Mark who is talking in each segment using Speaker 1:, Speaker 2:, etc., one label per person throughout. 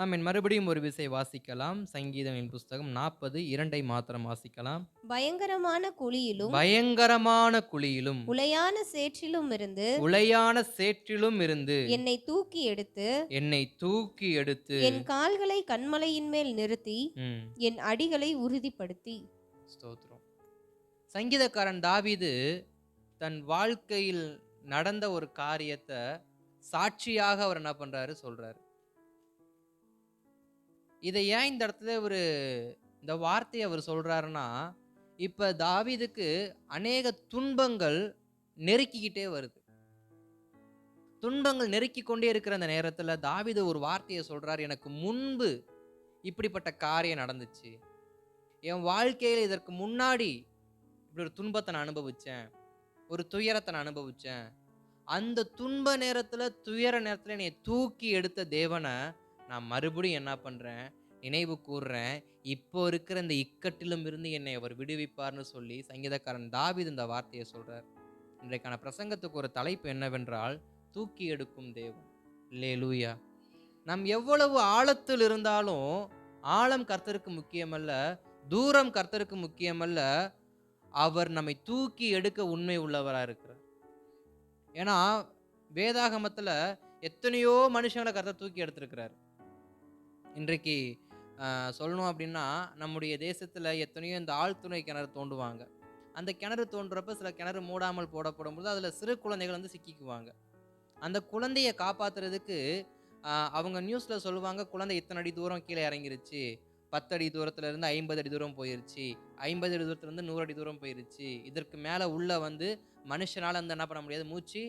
Speaker 1: ஆமென். மறுபடியும் ஒரு விசை வாசிக்கலாம். சங்கீதங்களின் புஸ்தகம் 40 2 மாத்திரம் வாசிக்கலாம்.
Speaker 2: பயங்கரமான குழியிலும்
Speaker 1: பயங்கரமான குழியிலும்,
Speaker 2: உளையான சேற்றிலுமிருந்து
Speaker 1: உளையான சேற்றிலும் இருந்து
Speaker 2: என்னை தூக்கி எடுத்து,
Speaker 1: என்னை தூக்கி எடுத்து
Speaker 2: என் கால்களை கன்மலையின் மேல் நிறுத்தி,
Speaker 1: ம்.
Speaker 2: என் அடிகளை உறுதிப்படுத்தி.
Speaker 1: ஸ்தோத்திரம். சங்கீதக்காரன் தாவீது தன் வாழ்க்கையில் நடந்த ஒரு காரியத்த சாட்சியாக அவர் என்ன பண்றாரு? சொல்றாரு. இதை ஏன் இந்த இடத்துல இந்த வார்த்தைய அவர் சொல்றாருன்னா, இப்ப தாவீதுக்கு அநேக துன்பங்கள் நெருக்கிக்கிட்டே வருது. துன்பங்கள் நெருக்கிக் கொண்டே இருக்கிற அந்த நேரத்துல தாவீது ஒரு வார்த்தைய சொல்றாரு. எனக்கு முன்பு இப்படிப்பட்ட காரியம் நடந்துச்சு. என் வாழ்க்கையில இதற்கு முன்னாடி இப்படி ஒரு துன்பத்த நான் அனுபவிச்சேன். ஒரு துயரத்த நான் அனுபவிச்சேன். அந்த துன்ப நேரத்துல, துயர நேரத்துல என்னைய தூக்கி எடுத்த தேவன நான் மறுபடியும் என்ன பண்றேன்? நினைவு கூர்றேன். இப்போ இருக்கிற இந்த இக்கட்டிலும் இருந்து என்னை அவர் விடுவிப்பார்ன்னு சொல்லி சங்கீதக்காரன் தாவீது இந்த வார்த்தைய சொல்றார். இன்றைக்கான பிரசங்கத்துக்கு ஒரு தலைப்பு என்னவென்றால், தூக்கி எடுக்கும் தேவன். அல்லேலூயா! நாம் எவ்வளவு ஆழத்தில் இருந்தாலும், ஆழம் கர்த்தருக்கு முக்கியமல்ல, தூரம் கர்த்தருக்கு முக்கியமல்ல, அவர் நம்மை தூக்கி எடுக்க உண்மை உள்ளவரா இருக்கிறார். ஏன்னா, வேதாகமத்துல எத்தனையோ மனுஷங்கள கர்த்தர் தூக்கி எடுத்திருக்கிறார். இன்றைக்கு சொல்லணும் அப்படின்னா, நம்முடைய தேசத்துல எத்தனையோ இந்த ஆழ்துளை கிணறு தோண்டுவாங்க. அந்த கிணறு தோண்டுறப்ப சில கிணறு மூடாமல் போடப்படும்போது, அதுல சிறு குழந்தைகள் வந்து சிக்கிக்குவாங்க. அந்த குழந்தைய காப்பாத்துறதுக்கு அவங்க நியூஸ்ல சொல்லுவாங்க, குழந்தை இத்தனை அடி தூரம் கீழ இறங்கிருச்சு. 10 அடி தூரத்துல இருந்து 50 அடி தூரம் போயிருச்சு. 50 அடி தூரத்துல இருந்து 100 அடி தூரம் போயிருச்சு. இதற்கு மேல உள்ள வந்து மனுஷனால வந்து என்ன பண்ண முடியாது, மூச்சு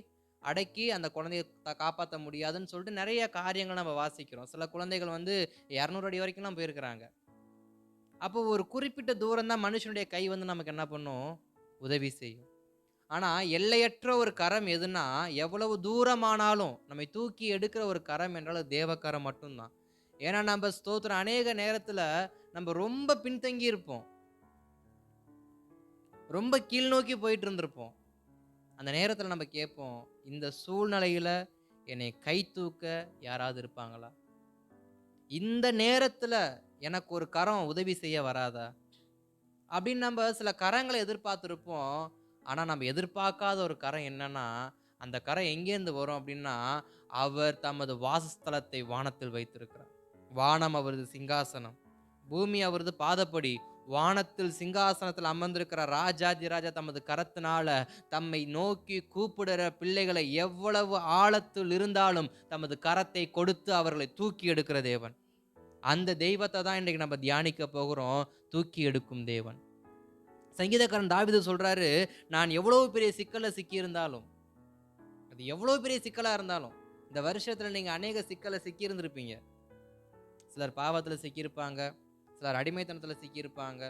Speaker 1: அடக்கி அந்த குழந்தைய காப்பாத்த முடியாதுன்னு சொல்லிட்டு நெறைய காரியங்கள் நம்ம வாசிக்கிறோம். சில குழந்தைகள் வந்து 200 அடி வரைக்கும்லாம் போயிருக்கிறாங்க. அப்போ ஒரு குறிப்பிட்ட தூரம் தான் மனுஷனுடைய கை வந்து நமக்கு என்ன பண்ணும்? உதவி செய்யும். ஆனா, எல்லையற்ற ஒரு கரம் எதுன்னா, எவ்வளவு தூரமானாலும் நம்மை தூக்கி எடுக்கிற ஒரு கரம் என்றால் அது தேவ கரம் மட்டும் தான். ஏன்னா, நம்ப ஸ்தோத்திரம் அநேக நேரத்துல நம்ப ரொம்ப பின்தங்கி இருப்போம். ரொம்ப கீழ்நோக்கி போயிட்டு இருந்திருப்போம். அந்த நேரத்துல நம்ம கேட்போம், இந்த சூழ்நிலையில என்னை கை தூக்க யாராவது இருப்பாங்களா? இந்த நேரத்துல எனக்கு ஒரு கரம் உதவி செய்ய வராதா? அப்படின்னு நம்ப சில கரங்கள எதிர்பார்த்திருப்போம். ஆனா, நம்ம எதிர்பார்க்காத ஒரு கரம் என்னன்னா, அந்த கரம் எங்கேருந்து வரும் அப்படின்னா, அவர் தமது வாசஸ்தலத்தை வானத்தில் வைத்திருக்கிறார். வானம் அவரது சிங்காசனம். பூமி அவரது பாதப்படி. வானத்தில் சிங்காசனத்தில் அமர்ந்திருக்கிற ராஜாதி ராஜா தமது கரத்தினால தம்மை நோக்கி கூப்பிடுற பிள்ளைகளை எவ்வளவு ஆழத்தில் இருந்தாலும் தமது கரத்தை கொடுத்து அவர்களை தூக்கி எடுக்கிற தேவன். அந்த தெய்வத்த தான் இன்றைக்கு நம்ம தியானிக்க போகிறோம். தூக்கி எடுக்கும் தேவன். சங்கீதக்காரன் தாவீது சொல்றாரு, நான் எவ்வளவு பெரிய சிக்கல்ல சிக்கியிருந்தாலும், அது எவ்வளவு பெரிய சிக்கலா இருந்தாலும், இந்த வருஷத்துல நீங்க அநேக சிக்கல்ல சிக்கியிருந்திருப்பீங்க. சிலர் பாவத்துல சிக்கியிருப்பாங்க, சிலர் அடிமைத்தனத்துல சிக்கியிருப்பாங்க.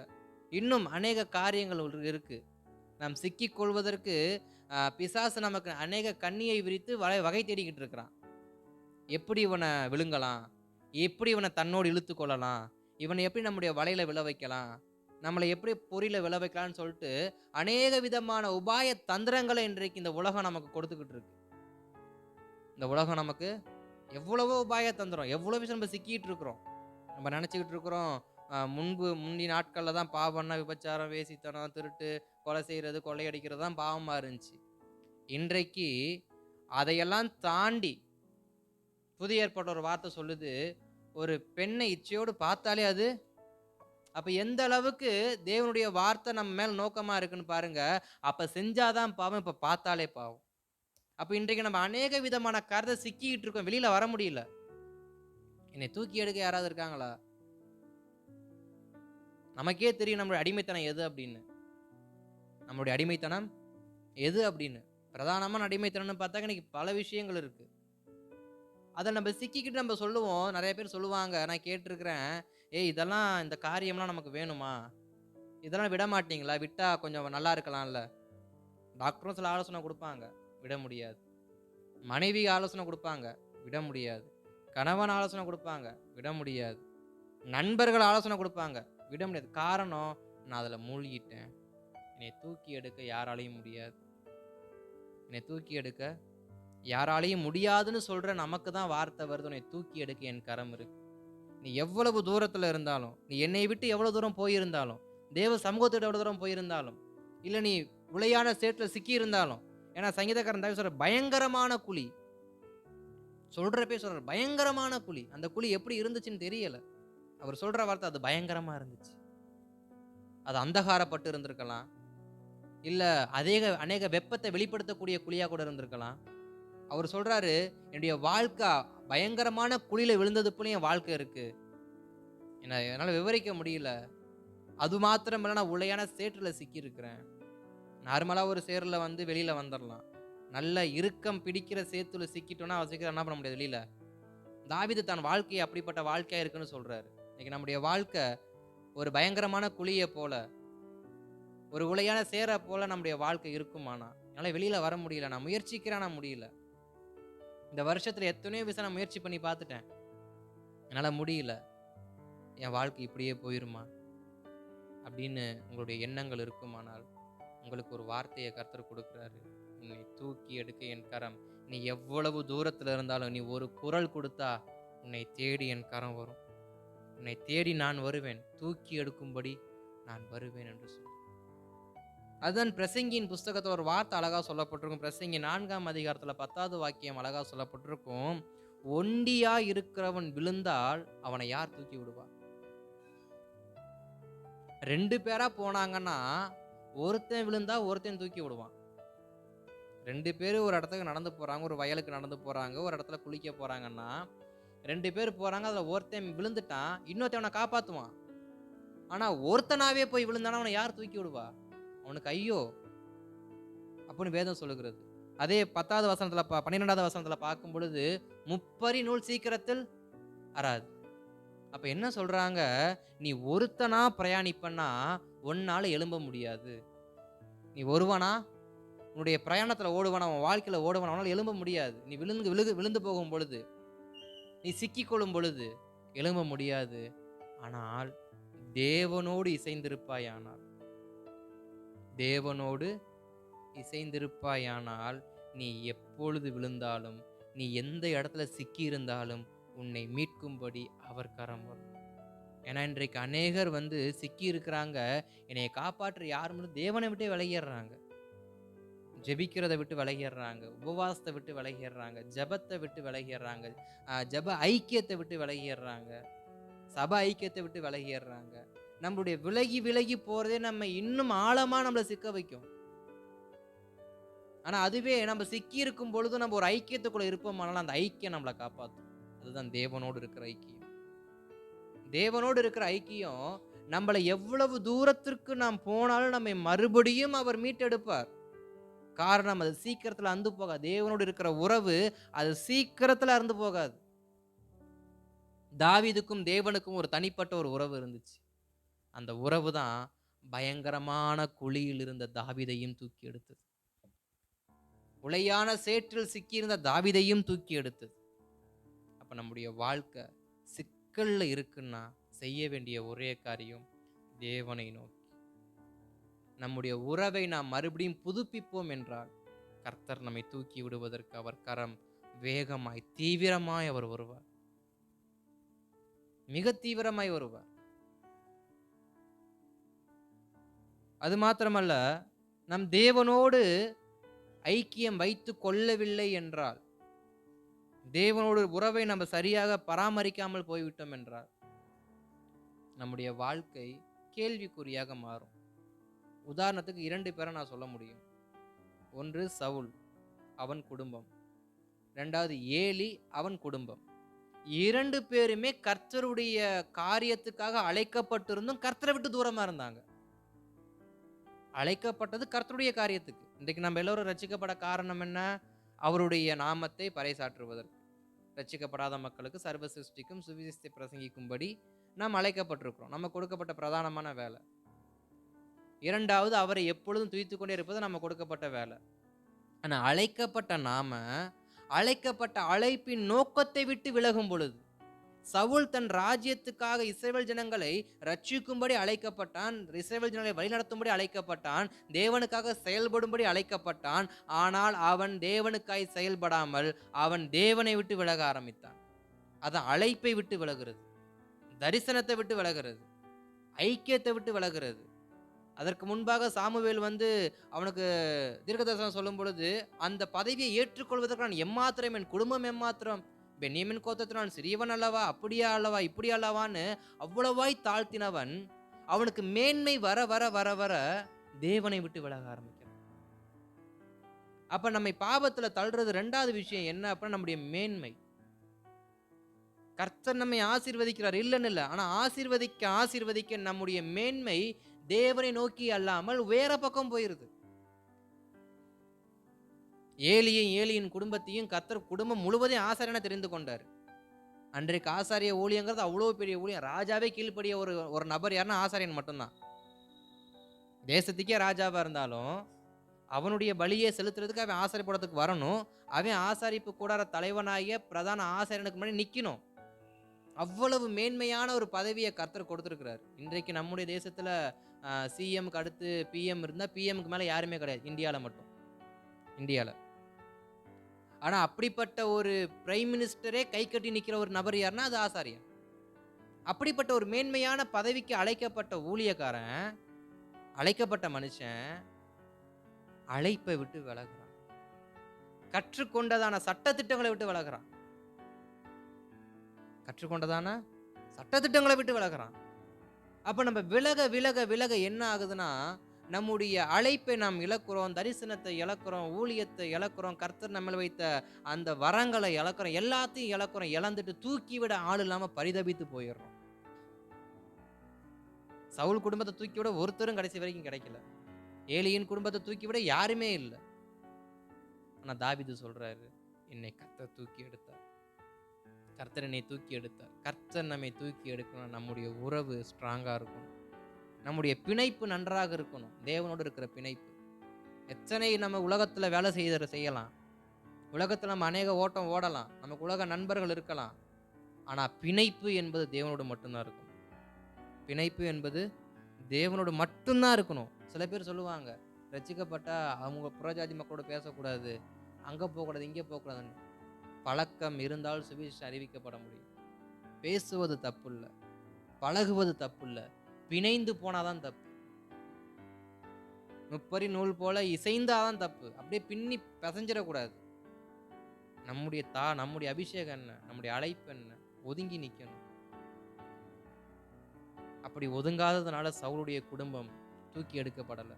Speaker 1: இன்னும் அநேக காரியங்கள் இருக்கு. நாம் சிக்கிக் கொள்வதற்கு பிசாசு நமக்கு அநேக கண்ணியை விரித்து வகை தேடிக்கிட்டு இருக்கிறான். எப்படி இவன விழுங்கலாம்? எப்படி இவன தன்னோடு இழுத்துக் கொள்ளலாம்? இவன எப்படி நம்முடைய வலையில விழ வைக்கலாம்? நம்மள எப்படி பொறியில விழ வைக்கலாம்ன்னு சொல்லிட்டு, அநேக விதமான உபாய தந்திரங்கள இன்றைக்கு இந்த உலகம் நமக்கு கொடுத்துக்கிட்டு இருக்கு. இந்த உலகம் நமக்கு எவ்வளவோ உபாய தந்திரம், எவ்வளோ விஷயம் நம்ம சிக்கிட்டு இருக்கிறோம். நம்ம நெனச்சுக்கிட்டு இருக்கிறோம், முந்தி நாட்கள்ல தான் பாவம்னா விபச்சாரம், வேசித்தனம், திருட்டு, கொலை செய்றது, கொள்ளையடிக்கிறது தான் பாவமா இருந்துச்சு. இன்றைக்கு அதையெல்லாம் தாண்டி புதிய ஏற்பாட்டுல ஒரு வார்த்தை சொல்லுது, ஒரு பெண்ணை இச்சையோடு பார்த்தாலே அது அப்ப எந்த அளவுக்கு தேவனுடைய வார்த்தை நம்ம மேல நோக்கமா இருக்குன்னு பாருங்க. அப்ப செஞ்சாதான் பாவம், இப்ப பார்த்தாலே பாவம். அப்ப இன்றைக்கு நம்ம அநேக விதமான கருத சிக்கிக்கிட்டு இருக்கோம். வெளியில வர முடியல. என்னை தூக்கி எடுக்க யாராவது இருக்காங்களா? நமக்கே தெரியும் நம்மளுடைய அடிமைத்தனம் எது அப்படின்னு. நம்மளுடைய அடிமைத்தனம் எது அப்படின்னு. பிரதானமான அடிமைத்தனம்னு பார்த்தாக்க இன்னைக்கு பல விஷயங்கள் இருக்கு. அத நம்ம சிக்கிக்கிட்டு நம்ம சொல்லுவோம். நெறைய பேர் சொல்லுவாங்க. நான் கேட்டுருக்கிறேன். "ஏய் இதெல்லாம் இந்த காரியம்லாம் நமக்கு வேணுமா? இதெல்லாம் விட மாட்டீங்களா? விட்டா கொஞ்சம் நல்லா இருக்கலாம்ல." டாக்டரும் சில ஆலோசனை குடுப்பாங்க. விட முடியாது. மனைவி ஆலோசனை குடுப்பாங்க. விட முடியாது. கணவன் ஆலோசனை குடுப்பாங்க. விட முடியாது. நண்பர்கள் ஆலோசனை குடுப்பாங்க. விட முடியாது. காரணம், நான் அதுல மூழ்கிட்டேன். என்னைய தூக்கி எடுக்க யாராலயும் முடியாது. என்னைய தூக்கி எடுக்க யாராலயும் முடியாதுன்னு சொல்ற நமக்கு தான் வார்த்தை வருது. உன்னைய தூக்கி எடுக்க என் கரம் இருக்கு. நீ எவ்வளவு தூரத்துல இருந்தாலும், நீ என்னை விட்டு எவ்வளவு தூரம் போயிருந்தாலும், தேவ சமூகத்தோட எவ்வளவு தூரம் போயிருந்தாலும், இல்ல நீ உளையான சேற்றுல சிக்கி இருந்தாலும், ஏன்னா சங்கீதக்காரன் தாவீது சொல்ற பயங்கரமான குழி, சொல்றப்பே சொல்றாரு பயங்கரமான குழி. அந்த குழி எப்படி இருந்துச்சுன்னு தெரியல. அவர் சொல்ற வார்த்தை அது பயங்கரமா இருந்துச்சு. அது அந்தகாரப்பட்டு இருந்திருக்கலாம். இல்ல அநேக வெப்பத்தை வெளிப்படுத்தக்கூடிய குழியா கூட இருந்திருக்கலாம். அவர் சொல்றாரு, என்னுடைய வாழ்க்கை பயங்கரமான குழியில விழுந்தது போல என் வாழ்க்கை இருக்கு. என்னால விவரிக்க முடியல. அது மாத்திரம் இல்ல, நான் உளையான சேற்றுல சிக்கி இருக்கிறேன். நார்மலா ஒரு சேறுல வந்து வெளியில வந்துடலாம். நல்ல இறுக்கம் பிடிக்கிற சேத்துல சிக்கிட்டோம்னா சீக்கிரம் என்ன பண்ண முடியாது வெளியில. தாவீது தன் வாழ்க்கையை அப்படிப்பட்ட வாழ்க்கையா இருக்குன்னு சொல்றாரு. இன்னைக்கு நம்முடைய வாழ்க்கை ஒரு பயங்கரமான குழியை போல, ஒரு உளையான சேரை போல நம்முடைய வாழ்க்கை இருக்குமானா, என்னால வெளியில வர முடியல. நான் முயற்சிக்கிறேன், நான் முடியல. இந்த வருஷத்துல எத்தனையோ விஷயம் நான் முயற்சி பண்ணி பார்த்துட்டேன். என்னால முடியல. என் வாழ்க்கை இப்படியே போயிருமா அப்படின்னு உங்களுடைய எண்ணங்கள் இருக்குமானால், உங்களுக்கு ஒரு வார்த்தையை கர்த்தர் கொடுக்கிறாரு. உன்னை தூக்கி எடுக்க என் கரம். நீ எவ்வளவு தூரத்துல இருந்தாலும் நீ ஒரு குரல் கொடுத்தா உன்னை தேடி என் கரம் வரும். உன்னை தேடி நான் வருவேன். தூக்கி எடுக்கும்படி நான் வருவேன் என்று சொல்லி. அதுதான் பிரசங்கியின் புஸ்தகத்துல ஒரு வார்த்தை அழகா சொல்லப்பட்டிருக்கும். பிரசங்கி 4ஆம் அதிகாரத்துல 10வது வாக்கியம் அழகா சொல்லப்பட்டிருக்கும். ஒண்டியா இருக்கிறவன் விழுந்தால் அவனை யார் தூக்கி விடுவார்? 2 பேரா போனாங்கன்னா ஒருத்தன் விழுந்தா ஒருத்தன் தூக்கி விடுவான். 2 பேரு ஒரு இடத்துக்கு நடந்து போறாங்க, ஒரு வயலுக்கு நடந்து போறாங்க, ஒரு இடத்துல குளிக்க போறாங்கன்னா 2 பேர் போறாங்க. அதுல ஒருத்தன் விழுந்துட்டான், இன்னொருத்தன் அவனை காப்பாத்துவான். ஆனா ஒருத்தனாவே போய் விழுந்தானா அவனை யார் தூக்கி விடுவா? அவனுக்கு ஐயோ அப்படின்னு வேதம் சொல்லுகிறது. அதே 10வது வசனத்துல 12வது வசனத்துல பார்க்கும் பொழுது, முப்பரி நூல் சீக்கிரத்தில் அறாது. அப்ப என்ன சொல்றாங்க? நீ ஒருத்தனா பிரயாணிப்பன்னா உன்னால எழும்ப முடியாது. நீ ஒருவனா உன்னுடைய பிரயாணத்துல ஓடுவனா, உன் வாழ்க்கையில ஓடுவனா, அவனால எழும்ப முடியாது. நீ விழுந்து போகும் பொழுது, நீ சிக்கிக்கொள்ளும் பொழுது எழும்ப முடியாது. ஆனால் தேவனோடு இசைந்திருப்பாயானால், தேவனோடு இசைந்திருப்பாயானால் நீ எப்பொழுது விழுந்தாலும், நீ எந்த இடத்துல சிக்கி இருந்தாலும் உன்னை மீட்கும்படி அவர் கரம் வரும். ஏன்னா இன்றைக்கு அநேகர் வந்து சிக்கி இருக்கிறாங்க. என்னை காப்பாற்ற யாரும் தேவனை விட்டே விலகிடுறாங்க. ஜெபிக்கிறதை விட்டு விலகிடுறாங்க, உபவாசத்தை விட்டு விலகிடுறாங்க, ஜெபத்தை விட்டு விலகிடுறாங்க, ஜெப ஐக்கியத்தை விட்டு விலகிடுறாங்க, சபை ஐக்கியத்தை விட்டு விலகிடுறாங்க. நம்மளுடைய விலகி விலகி போறதே நம்ம இன்னும் ஆழமா நம்மளை சிக்க வைக்கும். ஆனா அதுவே நம்ம சிக்கி இருக்கும் பொழுது நம்ம ஒரு ஐக்கியத்துக்குள்ள இருப்போமானாலும் அந்த ஐக்கியம் நம்மளை காப்பாற்றும். அதுதான் தேவனோடு இருக்கிற ஐக்கியம். தேவனோடு இருக்கிற ஐக்கியம் நம்மளை எவ்வளவு தூரத்திற்கு நாம் போனாலும் நம்மை மறுபடியும் அவர் மீட்டெடுப்பார். காரணம் அது சீக்கிரத்துல அந்து போகாது. தேவனோடு இருக்கிற உறவு அது சீக்கிரத்துல அருந்து போகாது. தாவீதுக்கும் தேவனுக்கும் ஒரு தனிப்பட்ட ஒரு உறவு இருந்துச்சு. அந்த உறவு தான் பயங்கரமான குழியில் இருந்த தாவீதையும் தூக்கி எடுத்தது. உளையான சேற்றில் சிக்கியிருந்த தாவீதையும் தூக்கி எடுத்தது. அப்ப நம்முடைய வாழ்க்கை சிக்கல்ல இருக்குன்னா செய்ய வேண்டிய ஒரே காரியம் தேவனை நோக்கி நம்முடைய உறவை நாம் மறுபடியும் புதுப்பிப்போம் என்றால் கர்த்தர் நம்மை தூக்கி விடுவதற்கு அவர் கரம் வேகமாய் தீவிரமாய் அவர் வருவார். மிக தீவிரமாய் வருவார். அது மாத்திரமல்ல, நம் தேவனோடு ஐக்கியம் வைத்து கொள்ளவில்லை என்றால், தேவனோடு உறவை நம்ம சரியாக பராமரிக்காமல் போய்விட்டோம் என்றால் நம்முடைய வாழ்க்கை கேள்விக்குறியாக மாறும். உதாரணத்துக்கு 2 பேரை நான் சொல்ல முடியும். ஒன்று சவுல், அவன் குடும்பம். 2வது ஏலி, அவன் குடும்பம். 2 பேருமே கர்த்தருடைய காரியத்துக்காக அழைக்கப்பட்டிருந்தும் கர்த்தரை விட்டு தூரமா இருந்தாங்க. அழைக்கப்பட்டது கர்த்தருடைய காரியத்துக்கு. இன்றைக்கு நம்ம எல்லோரும் ரட்சிக்கப்பட காரணம் என்ன? அவருடைய நாமத்தை பறைசாற்றுவதற்கு. ரட்சிக்கப்படாத மக்களுக்கு சர்வ சிருஷ்டிக்கும் சுவிசேஷத்தை பிரசங்கிக்கும்படி நாம் அழைக்கப்பட்டிருக்கிறோம். நம்ம கொடுக்கப்பட்ட பிரதானமான வேலை. 2வது அவரை எப்பொழுதும் துதித்துக் கொண்டே இருப்பது நம்ம கொடுக்கப்பட்ட வேலை. ஆனா அழைக்கப்பட்ட நாம அழைக்கப்பட்ட அழைப்பின் நோக்கத்தை விட்டு விலகும் பொழுது, சவுல் தன் ராஜ்யத்துக்காக இஸ்ரவேல் ஜனங்களை ரட்சிக்கும்படி அழைக்கப்பட்டான், இஸ்ரவேல் ஜனங்களை வழிநடத்தும்படி அழைக்கப்பட்டான், தேவனுக்காக செயல்படும்படி அழைக்கப்பட்டான். ஆனால் அவன் தேவனுக்காய் செயல்படாமல் அவன் தேவனை விட்டு விலக ஆரம்பித்தான். அதான் அழைப்பை விட்டு விலகிறது. தரிசனத்தை விட்டு விலகிறது, ஐக்கியத்தை விட்டு விலகிறது. அதற்கு முன்பாக சாமுவேல் அவனுக்கு தீர்க்கதரிசனம் சொல்லும் பொழுது, அந்த பதவியை ஏற்றுக்கொள்வதற்கு நான் எம்மாத்திரம், என் குடும்பம் எம்மாத்திரம், பென்யமீன் கோத்திரத்தில் நான் சிறியவன் அல்லவா, அப்படியா அல்லவா, இப்படி அல்லவான்னு அவ்வளவாய் தாழ்த்தினவன், அவனுக்கு மேன்மை வர வர வர வர தேவனை விட்டு விலக ஆரம்பிக்கிறான். அப்ப நம்மை பாவத்துல தள்ளுறது ரெண்டாவது விஷயம் என்ன அப்படின்னா, நம்முடைய மேன்மை. கர்த்தர் நம்மை ஆசீர்வதிக்கிறார், இல்லைன்னு இல்லை. ஆனா ஆசீர்வதிக்க ஆசீர்வதிக்க நம்முடைய மேன்மை தேவனை நோக்கி அல்லாமல் வேற பக்கம் போயிருது. ஏலியின் குடும்பத்தையும் கர்த்தர் குடும்பம் முழுவதையும் ஆசாரியனா தெரிந்து கொண்டார். அன்றைக்கு ஆசாரிய ஊழியங்கிறது அவ்வளவு பெரிய ஊழியம். ராஜாவே கீழ்ப்படிய ஒரு நபர் யாருன்னா ஆசாரியன் மட்டும்தான். தேசத்துக்கே ராஜாவா இருந்தாலும் அவனுடைய பலியை செலுத்துறதுக்கு அவன் ஆசாரிப்படத்துக்கு வரணும். அவன் ஆசாரிப்பு கூடார தலைவனாகிய பிரதான ஆசாரியனுக்கு முன்னாடி நிக்கணும். அவ்வளவு மேன்மையான ஒரு பதவியை கர்த்தர் கொடுத்திருக்கிறார். இன்றைக்கு நம்முடைய தேசத்துல சிஎம்க்கு அடுத்து பிஎம் இருந்தா பிஎம்க்கு மேல யாருமே கிடையாது, இந்தியால. ஆனா அப்படிப்பட்ட ஒரு பிரைம் மினிஸ்டரே கை கட்டி நிக்கிற ஒரு நபர் யாருன்னா அது ஆசாரியன். அப்படிப்பட்ட ஒரு மேன்மையான பதவிக்கு அழைக்கப்பட்ட ஊழியக்காரன், அழைக்கப்பட்ட மனுஷன் அழைப்பை விட்டு விலகுறான். கற்றுக்கொண்டதான சட்டத்திட்டங்களை விட்டு விலகுறான். அப்ப நம்ம விலக விலக விலக என்ன ஆகுதுன்னா, நம்முடைய அழைப்பை நாம் இழக்கிறோம், தரிசனத்தை இழக்கிறோம், ஊழியத்தை இழக்கிறோம், கர்த்தர் நம்மள வைத்த அந்த வரங்களை இழக்கிறோம், எல்லாத்தையும் இழக்கிறோம். இழந்துட்டு தூக்கி விட ஆள் இல்லாம பரிதபித்து போயிடுறோம். சவுல் குடும்பத்தை தூக்கி விட ஒருத்தரும் கடைசி வரைக்கும் கிடைக்கல. ஏலியின் குடும்பத்தை தூக்கி விட யாருமே இல்லை. ஆனா தாவீது சொல்றாரு, என்னை கர்த்தர் தூக்கி எடுத்தார், கர்த்தர் என்னை தூக்கி எடுத்தார். கர்த்தர் நம்மை தூக்கி எடுக்கணும். நம்முடைய உறவு ஸ்ட்ராங்கா இருக்கணும், நம்முடைய பிணைப்பு நன்றாக இருக்கணும், தேவனோடு இருக்கிற பிணைப்பு. எத்தனை நம்ம உலகத்துல வேலை செய்யலாம், உலகத்துல நம்ம அநேக ஓட்டம் ஓடலாம், நமக்கு உலக நண்பர்கள் இருக்கலாம். ஆனா பிணைப்பு என்பது தேவனோடு மட்டும்தான் இருக்கணும். பிணைப்பு என்பது தேவனோடு மட்டும்தான் இருக்கணும். சில பேர் சொல்லுவாங்க, ரட்சிக்கப்பட்டா அவங்க புறஜாதி மக்களோட பேசக்கூடாது, அங்க போகக்கூடாது, இங்கே போகக்கூடாதுன்னு. பழக்கம் இருந்தால் சுவிசேஷம் அறிவிக்கப்பட முடியும். பேசுவது தப்பு இல்லை, பழகுவது தப்பு இல்லை, பிணைந்து போனாதான் தப்பு. முப்பரி நூல் போல இசைந்தாதான் தப்பு. அப்படியே பின்னி பிசைஞ்சிடக்கூடாது. நம்முடைய அபிஷேகம் என்ன, நம்முடைய அழைப்பு என்ன, ஒதுங்கி நிற்கணும். அப்படி ஒதுங்காததுனால சவுளுடைய குடும்பம் தூக்கி எடுக்கப்படலை.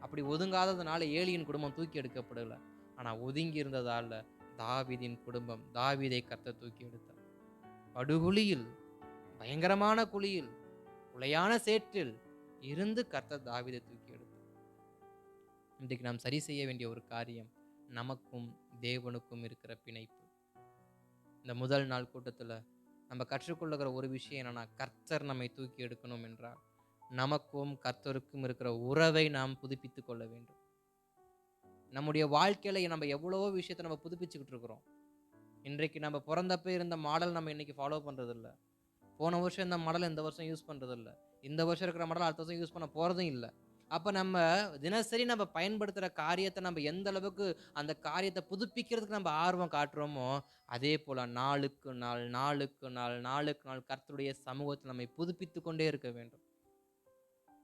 Speaker 1: அப்படி ஒதுங்காததுனால ஏலியின் குடும்பம் தூக்கி எடுக்கப்படலை. ஆனா ஒதுங்கி இருந்ததால தாவீதின் குடும்பம், தாவீதை கர்த்தர் தூக்கி எடுத்தார். படுகுழியில், பயங்கரமான குழியில், உளையான சேற்றில் இருந்து கர்த்தர் தாவீதை தூக்கி எடுத்தார். இன்றைக்கு நாம் சரி செய்ய வேண்டிய ஒரு காரியம், நமக்கும் தேவனுக்கும் இருக்கிற பிணைப்பு. இந்த முதல் நாள் கூட்டத்துல நம்ம கற்றுக்கொள்ளுகிற ஒரு விஷயம் என்னன்னா, கர்த்தர் நம்மை தூக்கி எடுக்கணும் என்றால் நமக்கும் கர்த்தருக்கும் இருக்கிற உறவை நாம் புதுப்பித்து கொள்ள வேண்டும். நம்முடைய வாழ்க்கையில நம்ம எவ்வளவோ விஷயத்தை நம்ம புதுப்பிச்சுக்கிட்டு இருக்கிறோம். இன்றைக்கு நம்ம பிறந்தப்ப இருந்த மாடல் நம்ம இன்னைக்கு ஃபாலோ பண்றது இல்லை. போன வருஷம் இந்த மாடல் இந்த வருஷம் யூஸ் பண்றது இல்லை. இந்த வருஷம் இருக்கிற மாடல் அடுத்த வருஷம் யூஸ் பண்ண போறதும் இல்லை. அப்ப நம்ம தினசரி நம்ம பயன்படுத்துற காரியத்தை நம்ம எந்த அளவுக்கு அந்த காரியத்தை புதுப்பிக்கிறதுக்கு நம்ம ஆர்வம் காட்டுறோமோ, அதே போல நாளுக்கு நாள் கர்த்தருடைய சமூகத்தில் நம்மை புதுப்பித்து கொண்டே இருக்க வேண்டும்.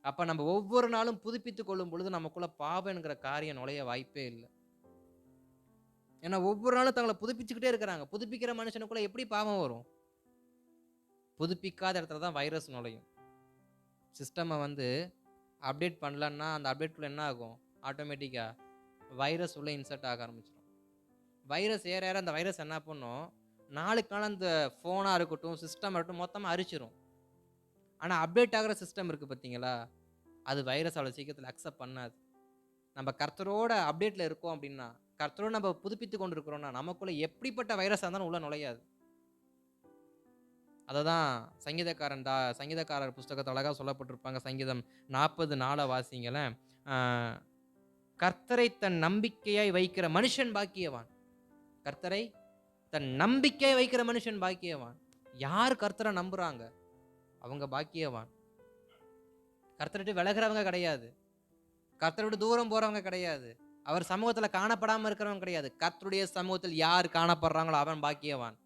Speaker 1: அப்ப நம்ம ஒவ்வொரு நாளும் புதுப்பித்து கொள்ளும் பொழுது நமக்குள்ள பாவம் என்கிற காரியம் நுழைய வாய்ப்பே இல்லை. ஏன்னா ஒவ்வொரு நாளும் தங்களை புதுப்பிச்சுக்கிட்டே இருக்கிறாங்க. புதுப்பிக்கிற மனுஷனுக்குள்ள எப்படி பாவம் வரும்? புதுப்பிக்காத இடத்துல தான் வைரஸ் நுழையும். சிஸ்டமை அப்டேட் பண்ணலன்னா அந்த அப்டேட்குள்ள என்ன ஆகும்? ஆட்டோமேட்டிக்கா வைரஸ் உள்ள இன்சர்ட் ஆக ஆரம்பிச்சிடும். வைரஸ் ஏற அந்த வைரஸ் என்ன பண்ணும், நாளுக்கு நாள் அந்த ஃபோனாக இருக்கட்டும், சிஸ்டம் இருக்கட்டும், மொத்தமாக அரிச்சிடும். ஆனால் அப்டேட் ஆகிற சிஸ்டம் இருக்குது பார்த்தீங்களா, அது வைரஸ் அவ்வளோ சீக்கிரத்தில் அக்செப்ட் பண்ணாது. நம்ம கர்த்தரோட அப்டேட்டில் இருக்கோம் அப்படின்னா, கர்த்தரோடு நம்ம புதுப்பித்து கொண்டு இருக்கிறோம்னா, நமக்குள்ளே எப்படிப்பட்ட வைரஸாக இருந்தாலும் உள்ள நுழையாது. அதை தான் சங்கீதக்காரர் புஸ்தகத்தில் அழகாக சொல்லப்பட்டிருப்பாங்க. சங்கீதம் 40:4 வாசிங்களேன். கர்த்தரை தன் நம்பிக்கையாய் வைக்கிற மனுஷன் பாக்கியவான். கர்த்தரை தன் நம்பிக்கையை வைக்கிற மனுஷன் பாக்கியவான். யார் கர்த்தரை நம்புறாங்க அவங்க பாக்கியவான். கர்த்தரை விட்டு விலகிறவங்க கிடையாது, கர்த்தரை விட்டு தூரம் போறவங்க கிடையாது, அவர் சமூகத்துல காணப்படாம இருக்கிறவங்க கிடையாது. கர்த்தருடைய சமூகத்தில் யார் காணப்படுறாங்களோ அவன் பாக்கியவான்.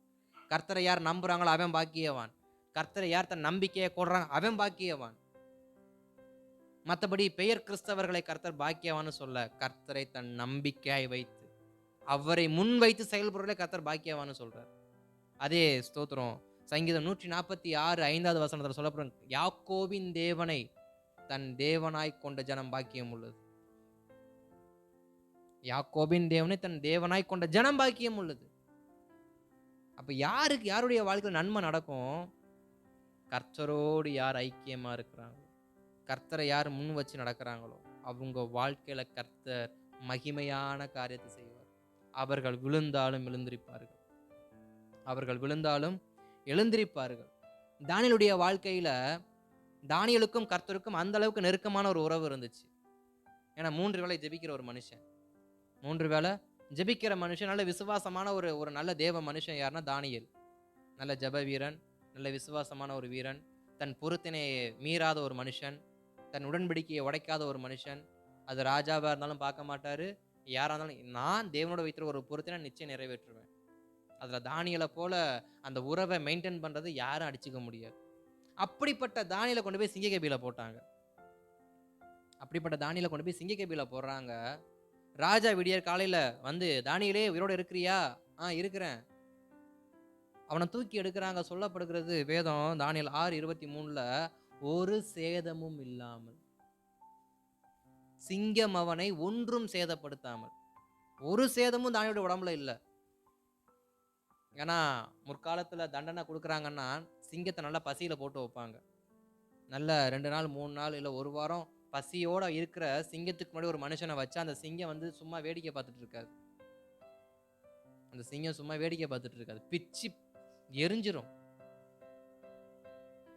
Speaker 1: கர்த்தரை யார் நம்புறாங்களோ அவன் பாக்கியவான். கர்த்தரை யார் தன் நம்பிக்கையை கொடுறாங்க அவன் பாக்கியவான். மற்றபடி பெயர் கிறிஸ்தவர்களை கர்த்தர் பாக்கியவான்னு சொல்ல, கர்த்தரை தன் நம்பிக்கையாய் வைத்து அவரை முன் வைத்து செயல்படுறதை கர்த்தர் பாக்கியவான்னு சொல்றார். அதே ஸ்தோத்திரம் சங்கீதம் 146 5வது வசனத்தில் சொல்லப்படும், யாக்கோபின் தேவனை தன் தேவனாய் கொண்ட ஜனம் பாக்கியம் உள்ளது. யாக்கோபின் தேவனை தன் தேவனாய் கொண்ட ஜனம் பாக்கியம் உள்ளது. அப்ப யாருடைய வாழ்க்கையில் நன்மை நடக்கும்? கர்த்தரோடு யார் ஐக்கியமா இருக்கிறாங்களோ, கர்த்தரை யார் முன் வச்சு நடக்கிறாங்களோ அவங்க வாழ்க்கையில கர்த்தர் மகிமையான காரியத்தை செய்வார். அவர்கள் விழுந்தாலும் எழுந்திருப்பார்கள். அவர்கள் விழுந்தாலும் எழுந்திருப்பார்கள். தானியேலுடைய வாழ்க்கையில தானியேலுக்கும் கர்த்தருக்கும் அந்த அளவுக்கு நெருக்கமான ஒரு உறவு இருந்துச்சு. ஏன்னா 3 வேளை ஜெபிக்கிற ஒரு மனுஷன், 3 வேளை ஜெபிக்கிற மனுஷன், நல்ல விசுவாசமான ஒரு நல்ல தேவ மனுஷன். யாருன்னா தானியேல். நல்ல ஜெப வீரன், நல்ல விசுவாசமான ஒரு வீரன், தன் பொறுத்தினை மீறாத ஒரு மனுஷன், தன் உடன்படிக்கையை உடைக்காத ஒரு மனுஷன். அது ராஜாவா இருந்தாலும் பார்க்க மாட்டாரு, யாரா இருந்தாலும் நான் தேவனோட வைத்திருக்கிற ஒரு பொறுத்தினை நிச்சயம் நிறைவேற்றுவேன். அதுல தானியேலை போல அந்த உறவை மெயின்டைன் பண்றது யாரும் அடிச்சுக்க முடியாது. அப்படிப்பட்ட தானியேலை கொண்டு போய் சிங்கக்கபில போட்டாங்க. அப்படிப்பட்ட தானியேலை கொண்டு போய் சிங்கக்கபில போடுறாங்க. ராஜா விடியற் காலையில வந்து, தானியேலே உயிரோட இருக்கிறியா? இருக்கிறேன். அவனை தூக்கி எடுக்கிறாங்க. சொல்லப்படுகிறது வேதம் தானியேல் 6:23 ஒரு சேதமும் இல்லாமல், சிங்கம் அவனை ஒன்றும் சேதப்படுத்தாமல். ஒரு சேதமும் தானியேலுடைய உடம்புல இல்லை. ஏன்னா முற்காலத்துல தண்டனை கொடுக்குறாங்கன்னா சிங்கத்தை நல்லா பசியில போட்டு வைப்பாங்க. நல்ல 2 நாள் 3 நாள் இல்லை 1 வாரம் பசியோட இருக்கிற சிங்கத்துக்கு முன்னாடி ஒரு மனுஷனை வச்சா அந்த சிங்கம் வந்து சும்மா வேடிக்கை பார்த்துட்டு இருக்காது. அந்த சிங்கம் சும்மா வேடிக்கை பார்த்துட்டு இருக்காது, பிச்சு எரிஞ்சிரும்.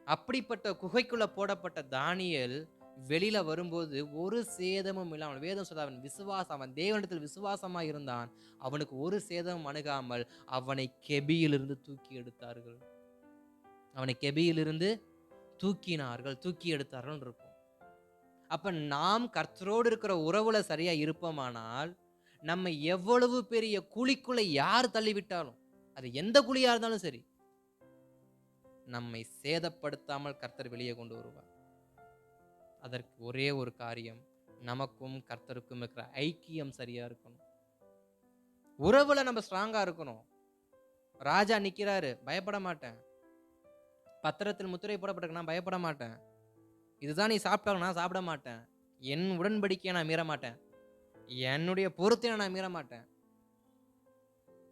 Speaker 1: அப்படிப்பட்ட குகைக்குள்ள போடப்பட்ட தானியேல் வெளியில வரும்போது ஒரு சேதமும் இல்லாமல், வேதம் சொல்ல அவன் விசுவாசம், அவன் தேவனிடத்தில் விசுவாசமா இருந்தான். அவனுக்கு ஒரு சேதமும் அணுகாமல் அவனை கெபியிலிருந்து தூக்கி எடுத்தார்கள். அவனை கெபியிலிருந்து தூக்கி எடுத்தார்கள் இருக்கும். அப்ப நாம் கர்த்தரோடு இருக்கிற உறவுல சரியா இருப்போமானால், நம்ம எவ்வளவு பெரிய குழிக்குள்ள யார் தள்ளிவிட்டாலும், அது எந்த குழியா இருந்தாலும் சரி, நம்மை சேதப்படுத்தாமல் கர்த்தர் வெளியே கொண்டு வருவார். அதற்கு ஒரே ஒரு காரியம், நமக்கும் கர்த்தருக்கும் இருக்கிற ஐக்கியம் சரியா இருக்கணும். உறவுல நம்ம ஸ்ட்ராங்கா இருக்கணும். ராஜா நிக்கிறாரு, பயப்பட மாட்டேன். பத்திரத்தில் முத்திரை போடப்பட்டிருக்கு, நான் பயப்பட மாட்டேன். இதுதான் நீ சாப்பிட்டாலும் நான் சாப்பிட மாட்டேன். என் உடன்படிக்கையை நான் மீற மாட்டேன். என்னுடைய பொறுத்தை நான் மீற மாட்டேன்.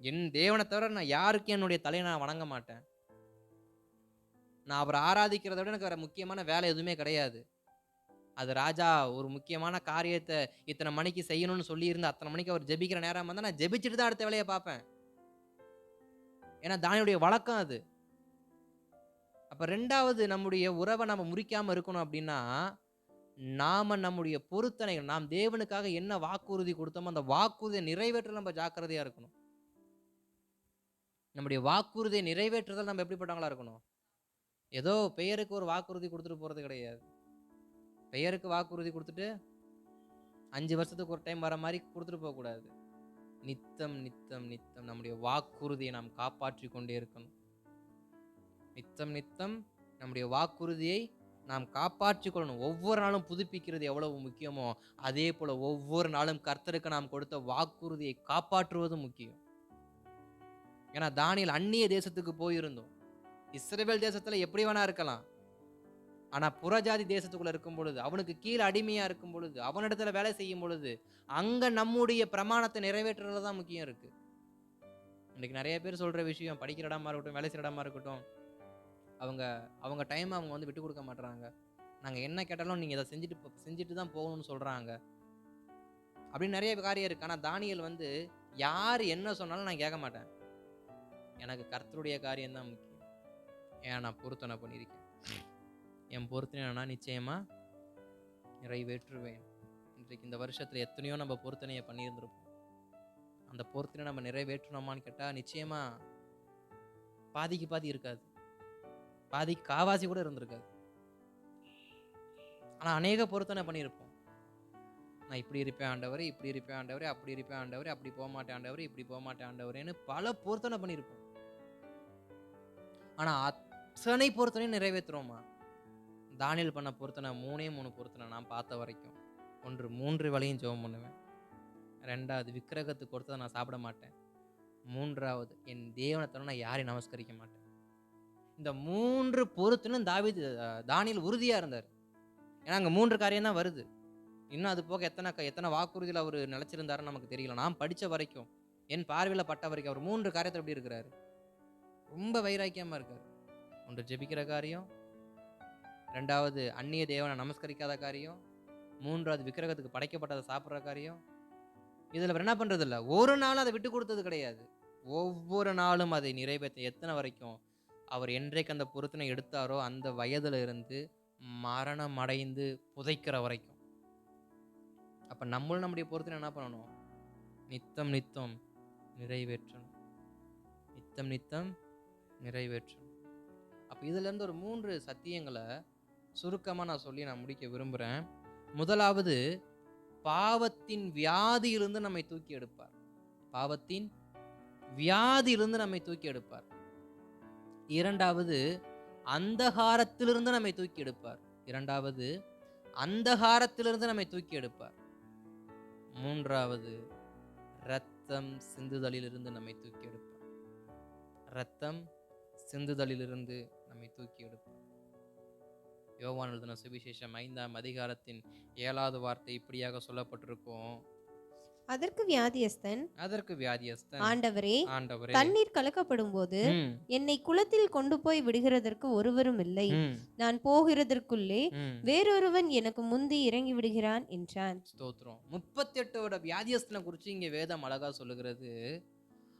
Speaker 1: என் தேவனை தவிர நான் யாருக்கும் என்னுடைய தலையை நான் வணங்க மாட்டேன். நான் அவரை ஆராதிக்கிறத விட எனக்கு வேற முக்கியமான வேலை எதுவுமே கிடையாது. அது ராஜா ஒரு முக்கியமான காரியத்தை இத்தனை மணிக்கு செய்யணும்னு சொல்லியிருந்து அத்தனை மணிக்கு அவர் ஜெபிக்கிற நேரம் வந்தால் நான் ஜெபிச்சுட்டு தான் அடுத்த வேலையை பார்ப்பேன். ஏன்னா தானியேலுடைய வழக்கம் அது. அப்போ 2வது நம்முடைய உறவை நம்ம முறிக்காமல் இருக்கணும் அப்படின்னா, நாம நம்முடைய பொருத்தனைகள், நாம் தேவனுக்காக என்ன வாக்குறுதி கொடுத்தோமோ அந்த வாக்குறுதியை நிறைவேற்ற நம்ம ஜாக்கிரதையா இருக்கணும். நம்முடைய வாக்குறுதியை நிறைவேற்றுதல் நம்ம எப்படிப்பட்டவங்களா இருக்கணும்? ஏதோ பெயருக்கு ஒரு வாக்குறுதி கொடுத்துட்டு போறது கிடையாது. பெயருக்கு வாக்குறுதி கொடுத்துட்டு 5 வருஷத்துக்கு ஒரு டைம் வர மாதிரி கொடுத்துட்டு போகக்கூடாது. நித்தம் நித்தம் நித்தம் நம்முடைய வாக்குறுதியை நாம் காப்பாற்றி கொண்டே இருக்கணும். நித்தம் நித்தம் நம்முடைய வாக்குறுதியை நாம் காப்பாற்றி கொள்ளணும். ஒவ்வொரு நாளும் புதுப்பிக்கிறது எவ்வளவு முக்கியமோ அதே போல ஒவ்வொரு நாளும் கர்த்தருக்கு நாம் கொடுத்த வாக்குறுதியை காப்பாற்றுவதும் முக்கியம். ஏன்னா தானியேல் அந்நிய தேசத்துக்கு போயிருந்தோம். இஸ்ரவேல் தேசத்துல எப்படி வேணா இருக்கலாம், ஆனா புறஜாதி தேசத்துக்குள்ள இருக்கும் பொழுது, அவனுக்கு கீழே அடிமையா இருக்கும் பொழுது, அவனிடத்துல வேலை செய்யும் பொழுது, அங்க நம்முடைய பிரமாணத்தை நிறைவேற்றுறது தான் முக்கியம் இருக்கு. இன்னைக்கு நிறைய பேர் சொல்ற விஷயம், படிக்கிற இடமா இருக்கட்டும், வேலை செய்யற இடமா இருக்கட்டும், அவங்க டைம் அவங்க வந்து விட்டு கொடுக்க மாட்டாங்க. நாங்க என்ன கேட்டாலும் நீங்க இதை செஞ்சுட்டு தான் போகணும்னு சொல்றாங்க. அப்படின்னு நிறைய காரியம் இருக்கு. ஆனா தானியேல் வந்து யார் என்ன சொன்னாலும் நான் கேட்க மாட்டேன். எனக்கு கர்த்தருடைய காரியம் தான் முக்கியம். ஏன் நான் பொருத்தனை பண்ணியிருக்கேன். என் பொருத்தனை நான் நிச்சயமா நிறைவேற்றுவேன். இன்றைக்கு இந்த வருஷத்துல எத்தனையோ நம்ம பொருத்தனையை பண்ணியிருந்திருப்போம். அந்த பொருத்தனை நம்ம நிறைவேற்றணுமான்னு கேட்டா நிச்சயமா பாதிக்கு பாதி இருக்காது, பாதி காவாசி கூட இருந்திருக்காது. ஆனா அநேக பொருத்தனை பண்ணியிருப்போம். நான் இப்படி இருப்பேன் ஆண்டவரே, இப்படி இருப்பேன் ஆண்டவரே, அப்படி இருப்பேன் ஆண்டவரே, அப்படி போக மாட்டேன் ஆண்டவரே, இப்படி போக மாட்டேன் ஆண்டவரேன்னு பல பொருத்தனை பண்ணியிருப்போம். ஆனா அத்தனை பொருத்தனையும் நிறைவேற்றுறோமா? தானியேல் பண்ண பொருத்தனை 3 பொருத்தனை நான் பார்த்த வரைக்கும். 1 3 வேளையும் ஜெபம் பண்ணுவேன். 2வது விக்கிரகத்துக்கு கொடுத்ததை நான் சாப்பிட மாட்டேன். 3வது என் தேவனை தவிர நான் யாரையும் நமஸ்கரிக்க மாட்டேன். இந்த 3 பொருத்தனும் தானியேல் உறுதியா இருந்தார். ஏன்னா அங்க 3 காரியம் தான் வருது. இன்னும் அது போக எத்தனை வாக்குறுதியில் அவர் நிலைச்சிருந்தாருன்னு நமக்கு தெரியல. நான் படிச்ச வரைக்கும், என் பார்வையில பட்ட வரைக்கும் அவர் 3 காரியத்தில் எப்படி இருக்கிறாரு? ரொம்ப வைராக்கியமா இருக்காரு. 1 ஜெபிக்கிற காரியம், 2வது அந்நிய தேவனை நமஸ்கரிக்காத காரியம், 3வது விக்கிரகத்துக்கு படைக்கப்பட்டதை சாப்பிட்ற காரியம். இதில் அவர் என்ன பண்றது இல்லை, ஒரு நாளும் அதை விட்டு கொடுத்தது கிடையாது. ஒவ்வொரு நாளும் அதை நிறைவேற்ற எத்தனை வரைக்கும் அவர் என்றைக்கு அந்த பொருத்தனை எடுத்தாரோ அந்த வயதுல இருந்து மரணம் அடைந்து புதைக்கிற வரைக்கும். அப்ப நம்மளும் நம்முடைய பொருத்தனை என்ன பண்ணணும்? நித்தம் நித்தம் நிறைவேற்றணும். நித்தம் நித்தம் நிறைவேற்றணும். அப்ப இதுல இருந்து ஒரு 3 சத்தியங்களை சுருக்கமா நான் சொல்லி நான் முடிக்க விரும்புறேன். முதலாவது, பாவத்தின் வியாதியிலிருந்து நம்மை தூக்கி எடுப்பார். பாவத்தின் வியாதியிலிருந்து நம்மை தூக்கி எடுப்பார். 2வது, அந்தகாரத்திலிருந்து நம்மை தூக்கி எடுப்பார். 2வது, அந்தகாரத்திலிருந்து நம்மை தூக்கி எடுப்பார். 3வது, இரத்தம் சிந்துதலிலிருந்து நம்மை தூக்கி எடுப்பார். இரத்தம் சிந்துதலிலிருந்து நம்மை தூக்கி எடுப்பார். யோவான் எழுதின சுவிசேஷம் 5ஆம் அதிகாரத்தின் 7வது வார்த்தை இப்படியாக சொல்லப்பட்டிருக்கும்.
Speaker 2: அதற்கு வியாதியஸ்தன்,
Speaker 1: ஆண்டவரே,
Speaker 2: தண்ணீர் கலக்கப்படும் போது என்னை குளத்தில் கொண்டு போய் விடுகிறதற்கு ஒருவரும் இல்லை. நான் போகிறதற்குள்ளே வேறொருவன் எனக்கு முந்தி இறங்கி விடுகிறான் என்றான்.
Speaker 1: ஸ்தோத்திரம். 38 வியாதியஸ்தனை குறித்து இங்க வேதம் அழகா சொல்லுகிறது.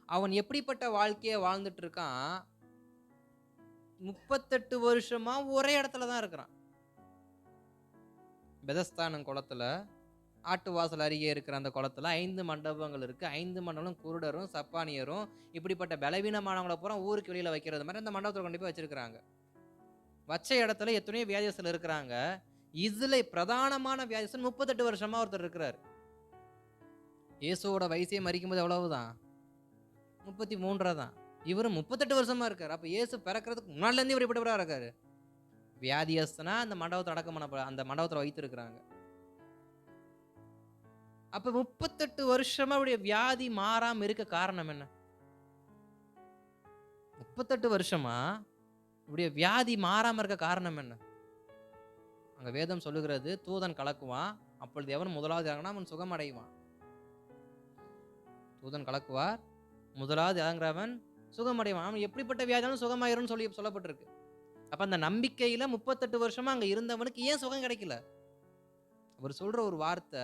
Speaker 1: அவன் எப்படிப்பட்ட வாழ்க்கையை வாழ்ந்துட்டு இருக்கான்? 38 வருஷமா ஒரே இடத்துல தான் இருக்கிறான். பெதஸ்தானம் குளத்துல, ஆட்டு வாசல் அருகே இருக்கிற அந்த குளத்துல 5 மண்டபங்கள் இருக்கு. 5 மண்டபம் குருடரும் சப்பானியரும் இப்படிப்பட்ட பலவீனமானவங்களை பூரா ஊருக்கு வெளியில வைக்கிறது மாதிரி அந்த மண்டபத்தில் கொண்டு போய் வச்சிருக்கிறாங்க. வச்ச இடத்துல எத்தனையோ வியாதியஸ்தர்கள் இருக்கிறாங்க. இதுல பிரதானமான வியாதியஸ்தன் 38 வருஷமா ஒருத்தர் இருக்கிறார். இயேசுவோட வயசே மறிக்கும்போது எவ்வளவுதான்? 33 தான். இவரும் 38 வருஷமா இருக்காரு. அப்ப இயேசு பிறக்கிறதுக்கு முன்னாடில இருந்து இவர் இப்படிப்பட்டவரா இருக்காரு. வியாதியஸ்தனா அந்த மண்டபத்தை அடக்கம் பண்ண அந்த மண்டபத்தில் வைத்திருக்கிறாங்க. அப்ப 38 வருஷமா அவருடைய வியாதி மாறாம இருக்க காரணம் என்ன? 38 வருஷமா இப்படிய வியாதி மாறாம இருக்க காரணம் என்ன? அங்க வேதம் சொல்லுகிறது, தூதன் கலக்குவான், அப்பொழுது எவன் முதலாவது இறங்கினா அவன் சுகம் அடைவான். தூதன் கலக்குவார், முதலாவது இறங்குறவன் சுகமடைவான். அவன் எப்படிப்பட்ட வியாதியாலும் சுகமாயிரும்னு சொல்லப்பட்டிருக்கு. அப்ப அந்த நம்பிக்கையில 38 வருஷமா அங்க இருந்தவனுக்கு ஏன் சுகம் கிடைக்கல? அவர் சொல்ற ஒரு வார்த்தை,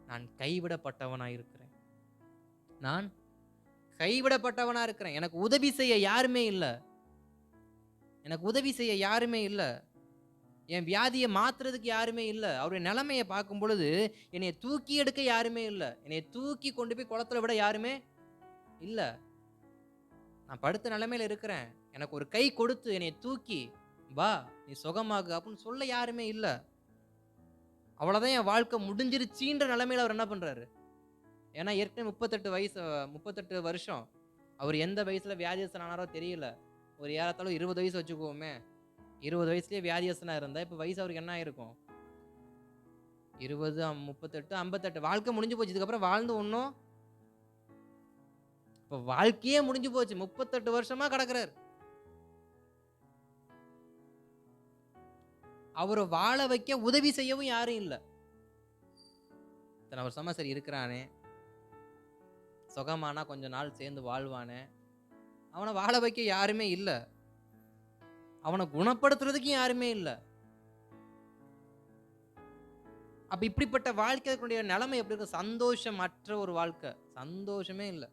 Speaker 1: நான் கைவிடப்பட்டவனா இருக்கிறேன். நான் கைவிடப்பட்டவனா இருக்கிறேன். எனக்கு உதவி செய்ய யாருமே இல்லை. எனக்கு உதவி செய்ய யாருமே இல்லை. என் வியாதியை மாத்துறதுக்கு யாருமே இல்லை. அவருடைய நிலைமையை பார்க்கும் பொழுது என்னை தூக்கி எடுக்க யாருமே இல்லை. என்னை தூக்கி கொண்டு போய் குளத்துல விட யாருமே இல்லை. நான் படுத்த நிலைமையில இருக்கிறேன். எனக்கு ஒரு கை கொடுத்து என்னை தூக்கி வா நீ சுகமாகு அப்படின்னு சொல்ல யாருமே இல்லை. அவ்வளோதான், என் வாழ்க்கை முடிஞ்சிருச்சின்ற நிலைமையில அவர் என்ன பண்றாரு? ஏன்னா ஏற்கனவே 38 வருஷம் அவர் எந்த வயசுல வியாதியஸ்தனானாரோ தெரியல. ஒரு ஏறத்தாலும் 20 வயசு வச்சுக்குவோமே. 20 வயசுலயே வியாதியஸ்தனா இருந்தா இப்ப வயசு அவருக்கு என்ன ஆயிருக்கும்? 20, 38, 58. வாழ்க்கை முடிஞ்சு போச்சு. இதுக்கப்புறம் வாழ்ந்து ஒன்றும் இப்ப வாழ்க்கையே முடிஞ்சு போச்சு. 38 வருஷமா கிடக்குறாரு. அவரை வாழ வைக்க உதவி செய்யவும் யாரும் இல்லை. இத்தனை வருஷமா சரி இருக்கிறானே, சுகமானா கொஞ்ச நாள் சேர்ந்து வாழ்வானே, அவனை வாழ வைக்க யாருமே இல்லை. அவனை குணப்படுத்துறதுக்கு யாருமே இல்லை. அப்ப இப்படிப்பட்ட வாழ்க்கைய நிலைமை எப்படி இருக்கு? சந்தோஷம் அற்ற ஒரு வாழ்க்கை, சந்தோஷமே இல்லை.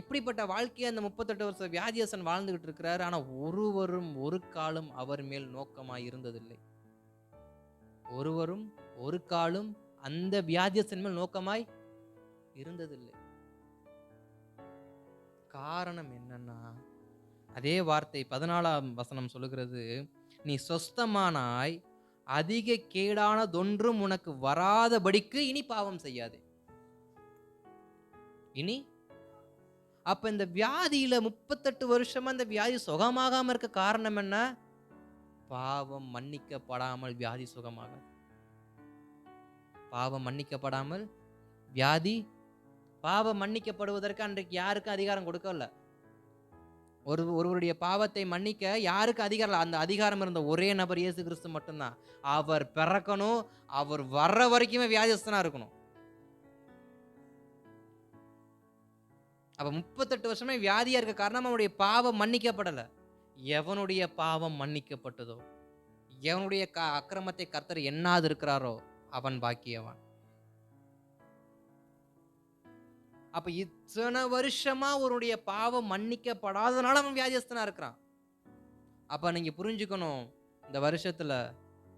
Speaker 1: இப்படிப்பட்ட வாழ்க்கையை அந்த 38 வருஷம் வியாதியஸ்தன் வாழ்ந்துகிட்டு இருக்கிறாரு. ஆனா ஒருவரும் ஒரு காலம் அவர் மேல் நோக்கமாய் இருந்ததில்லை. ஒருவரும் ஒரு காலம் அந்த வியாதியஸ்தன் மேல் நோக்கமாய் இருந்ததில்லை. காரணம் என்னன்னா, அதே வார்த்தை 14ஆம் வசனம் சொல்லுகிறது, நீ சொஸ்தமானாய், அதிக கேடானதொன்றும் உனக்கு வராதபடிக்கு இனி பாவம் செய்யாதே. இனி அப்ப இந்த வியாதியில 38 வருஷமா இந்த வியாதி சுகமாகாம இருக்க காரணம் என்ன? பாவம் மன்னிக்கப்படாமல் வியாதி சுகமாக. பாவம் மன்னிக்கப்படாமல் வியாதி. பாவம் மன்னிக்கப்படுவதற்கு அன்றைக்கு யாருக்கும் அதிகாரம் கொடுக்கல. ஒருவருடைய பாவத்தை மன்னிக்க யாருக்கு அதிகாரம் இல்ல. அந்த அதிகாரம் இருந்த ஒரே நபர் இயேசு கிறிஸ்து மட்டும்தான். அவர் பிறக்கணும், அவர் வர்ற வரைக்குமே வியாதிஸ்தனா இருக்கணும். அப்ப 38 வருஷமே வியாதியா இருக்க காரணம் அவனுடைய பாவம் மன்னிக்கப்படல. எவனுடைய பாவம் மன்னிக்கப்பட்டதோ, எவனுடைய அக்கிரமத்தை கர்த்தர் எண்ணாது இருக்கிறாரோ அவன் பாக்கியவான். அப்ப இத்தனை வருஷமா அவருடைய பாவம் மன்னிக்கப்படாதனால அவன் வியாதிஸ்தனா இருக்கிறான். அப்ப நீங்க புரிஞ்சுக்கணும், இந்த வருஷத்துல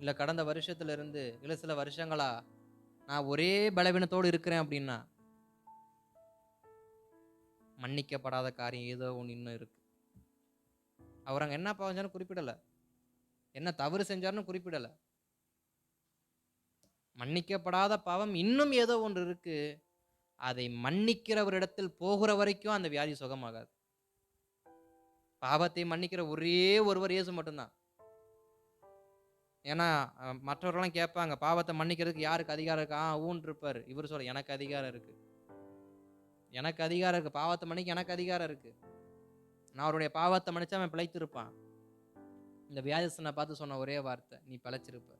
Speaker 1: இல்ல கடந்த வருஷத்துல இருந்து இல்ல சில வருஷங்களா நான் ஒரே பலவீனத்தோடு இருக்கிறேன் அப்படின்னா, மன்னிக்கப்படாத காரியம் ஏதோ ஒன்று இன்னும் இருக்கு. அவர் அங்க என்ன பாவம் செஞ்சாருன்னு குறிப்பிடல, என்ன தவறு செஞ்சாருன்னு குறிப்பிடல. மன்னிக்கப்படாத பாவம் இன்னும் ஏதோ ஒன்று இருக்கு. அதை மன்னிக்கிறவரிடத்தில் போகிற வரைக்கும் அந்த வியாதி சுகமாகாது. பாவத்தை மன்னிக்கிற ஒரே ஒருவர் இயேசு மட்டும்தான். ஏன்னா மற்றவர்கள்லாம் கேட்பாங்க, பாவத்தை மன்னிக்கிறதுக்கு யாருக்கு அதிகாரம் இருக்கு? ஊன்னு இருப்பாரு. இவர் சொல்ல, எனக்கு அதிகாரம் இருக்கு, எனக்கு அதிகாரம் இருக்கு, பாவத்தை மன்னிக்க எனக்கு அதிகாரம் இருக்கு. நான் அவருடைய பாவத்தை மன்னிச்சா அவன் பிழைத்து இருப்பான். இந்த வியாதிஸ்தனை பார்த்து சொன்ன ஒரே வார்த்தை, நீ பிழைச்சிருப்ப,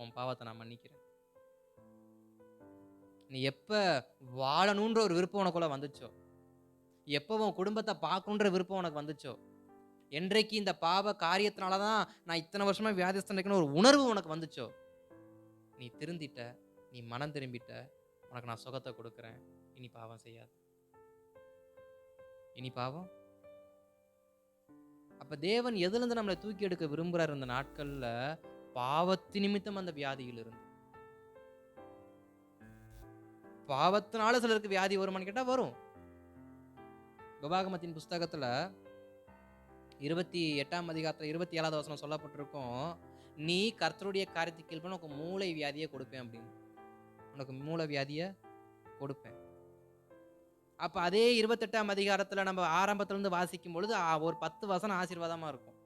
Speaker 1: உன் பாவத்தை நான் மன்னிக்கிறேன். நீ எப்ப வாழணுன்ற ஒரு விருப்பம் உனக்குள்ள வந்துச்சோ, எப்போ உன் குடும்பத்தை பார்க்கணுன்ற விருப்பம் உனக்கு வந்துச்சோ, என்றைக்கு இந்த பாவ காரியத்தினாலதான் நான் இத்தனை வருஷமா வியாதிஸ்தன் இருக்கேன்னு ஒரு உணர்வு உனக்கு வந்துச்சோ, நீ திருந்திட்ட, நீ மனம் திரும்பிட்ட, உனக்கு நான் சுகத்தை கொடுக்குறேன். இனி பாவம் செய்யாது, இனி பாவம். அப்ப தேவன் எதுல இருந்து நம்மளை தூக்கி எடுக்க விரும்புறாரு? இந்த நாட்கள்ல பாவத்து நிமித்தம் அந்த வியாதியில் இருந்து. பாவத்தினால சிலருக்கு வியாதி வருமான்னு கேட்டா வரும். உபாகமத்தின் புஸ்தகத்துல 28ஆம் அதிகாரத்துல 27வது வசனம் சொல்லப்பட்டிருக்கும், நீ கர்த்தருடைய காரியத்துக்கு கீழ்ப்படினா உனக்கு மூளை வியாதியை கொடுப்பேன் அப்படின்னு. உனக்கு மூளை வியாதியை கொடுப்பேன். அப்ப அதே 28ஆம் அதிகாரத்துல நம்ம ஆரம்பத்துல இருந்து வாசிக்கும் பொழுது ஒரு 10 வசனம் ஆசீர்வாதமா இருக்கும்.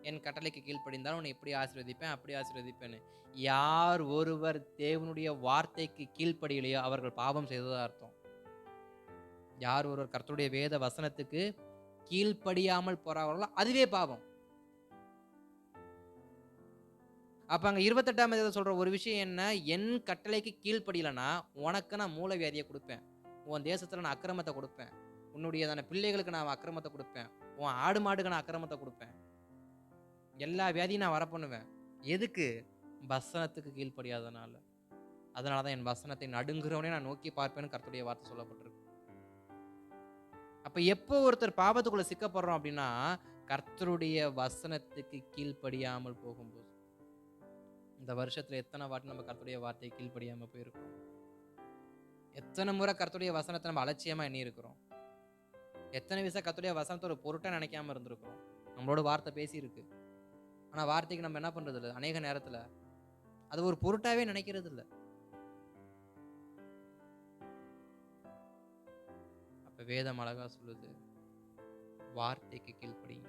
Speaker 1: என் கட்டளைக்கு கீழ்ப்படிந்தால் உன்னை இப்படி ஆசீர்வதிப்பேன், அப்படி ஆசீர்வதிப்பேன்னு. யார் ஒருவர் தேவனுடைய வார்த்தைக்கு கீழ்ப்படியலையோ அவர்கள் பாவம் செய்ததா அர்த்தம். யார் ஒருவர் கர்த்தருடைய வேத வசனத்துக்கு கீழ்ப்படியாமல் போறார்களோ அதுவே பாவம். அப்ப அங்க 28ஆம் அதிகாரத்துல சொல்ற ஒரு விஷயம் என்ன? என் கட்டளைக்கு கீழ்ப்படியலனா உனக்கு நான் மூல வியாதியை கொடுப்பேன், உன் தேசத்துல நான் அக்கிரமத்தை கொடுப்பேன், உன்னுடைய பிள்ளைகளுக்கு நான் அக்கிரமத்தை கொடுப்பேன், உன் ஆடு மாடுக்கு நான் அக்கிரமத்தை கொடுப்பேன், எல்லா வியாதியும் நான் வர பண்ணுவேன். எதுக்கு? வசனத்துக்கு கீழ்ப்படியாதனால. அதனாலதான் என் வசனத்தை நடுங்குறவனே நான் நோக்கி பார்ப்பேன்னு கர்த்தருடைய வார்த்தை சொல்லப்பட்டிருக்கு. அப்ப எப்போ ஒருத்தர் பாவத்துக்குள்ள சிக்கப்படுறோம் அப்படின்னா, கர்த்தருடைய வசனத்துக்கு கீழ்ப்படியாமல் போகும்போது. இந்த வருஷத்துல எத்தனை வாட்டி நம்ம கர்த்தருடைய வார்த்தையை கீழ்ப்படியாம போயிருக்கோம்? எத்தனை முறை கர்த்தருடைய வசனத்தை நம்ம அலட்சியமா எண்ணி இருக்கிறோம்? எத்தனை விஷயம் கர்த்தருடைய வசனத்தை ஒரு பொருட்டா நினைக்காம இருந்திருக்கிறோம்? நம்மளோட வார்த்தை பேசி இருக்கு, ஆனா வார்த்தைக்கு நம்ம என்ன பண்றது இல்லை. அநேக நேரத்துல அது ஒரு பொருட்டாவே நினைக்கிறது இல்லை. அப்ப வேதம் அழகா சொல்லுது, வார்த்தைக்கு கீழ்ப்படிங்க.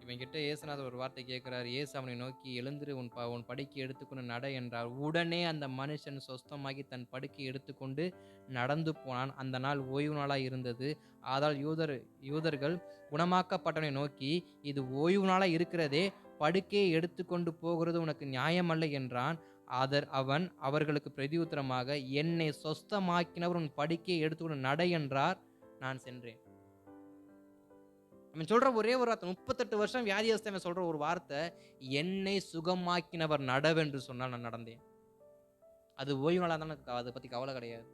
Speaker 1: இவன் கிட்ட இயேசுநாதர் ஒரு வார்த்தை கேட்கிறார். இயேசு அவனை நோக்கி, எழுந்திரு, உன் படுக்கை எடுத்துக்கொண்டு நட என்றார். உடனே அந்த மனுஷன் சொஸ்தமாகி தன் படுக்கை எடுத்துக்கொண்டு நடந்து போனான். அந்த நாள் ஓய்வு நாளாய் இருந்தது. ஆதால் யூதர்கள் குணமாக்கப்பட்டவனை நோக்கி, இது ஓய்வு நாளாய் இருக்கிறதே, படுக்கையை எடுத்துக்கொண்டு போகிறது உனக்கு நியாயமல்ல என்றான். அவன் அவர்களுக்கு பிரதியுத்தரமாக, என்னை சொஸ்தமாக்கினவர் உன் படுக்கையை எடுத்துக்கொண்டு நட என்றார், நான் சென்றேன். அவன் சொல்ற ஒரே ஒரு வார்த்தை, 38 வருஷம் வியாதியஸ்தவன் சொல்ற ஒரு வார்த்தை, என்னை சுகமாக்கினவர் நடவென்று சொன்னால் நான் நடந்தேன். அது ஓய்வு நாளா தான், அதை பத்தி கவலை கிடையாது.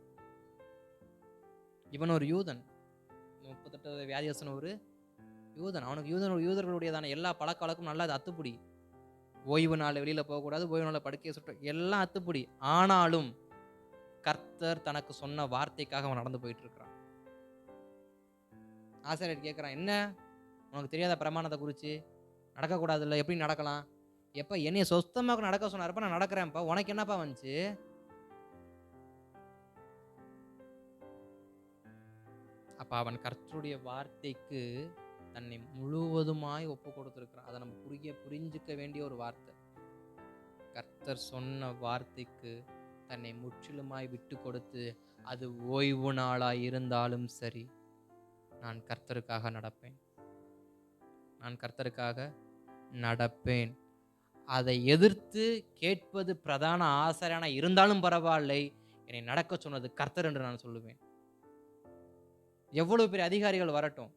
Speaker 1: இவன் ஒரு யூதன், 38 வியாதியஸ்தன் ஒரு யூதன். அவனுக்கு யூதர்களுடையதான எல்லா பழக்க வழக்கம் நல்லா அத்துப்படி. ஓய்வு நாள் வெளியில போகக்கூடாது, ஓய்வு நாள் படுக்கையை சுற்ற, எல்லாம் அத்துப்படி. ஆனாலும் கர்த்தர் தனக்கு சொன்ன வார்த்தைக்காக அவன் நடந்து போயிட்டு இருக்கிறான். ஆசிரியர் கேட்கிறான், என்ன உனக்கு தெரியாத பிரமாணத்தை குறித்து? நடக்கக்கூடாதுல்ல, எப்படி நடக்கலாம்? எப்போ என்னைய சொஸ்தமாக நடக்க சொன்னார்ப்ப நான் நடக்கிறேன்ப்பா, உனக்கு என்னப்பா வந்துச்சு? அப்ப அவன் கர்த்தருடைய வார்த்தைக்கு தன்னை முழுவதுமாய் ஒப்பு கொடுத்திருக்கிறான். அதை நம்ம புரிஞ்சுக்க வேண்டிய ஒரு வார்த்தை. கர்த்தர் சொன்ன வார்த்தைக்கு தன்னை முற்றிலுமாய் விட்டு கொடுத்து, அது ஓய்வு நாளாய் இருந்தாலும் சரி, நான் கர்த்தருக்காக நடப்பேன், நான் கர்த்தருக்காக நடப்பேன். அதை எதிர்த்து கேட்பது பிரதான ஆசாரியனா இருந்தாலும் பரவாயில்லை, என்னை நடக்க சொன்னது கர்த்தர் என்று நான் சொல்லுவேன். எவ்வளவு பெரிய அதிகாரிகள் வரட்டும்,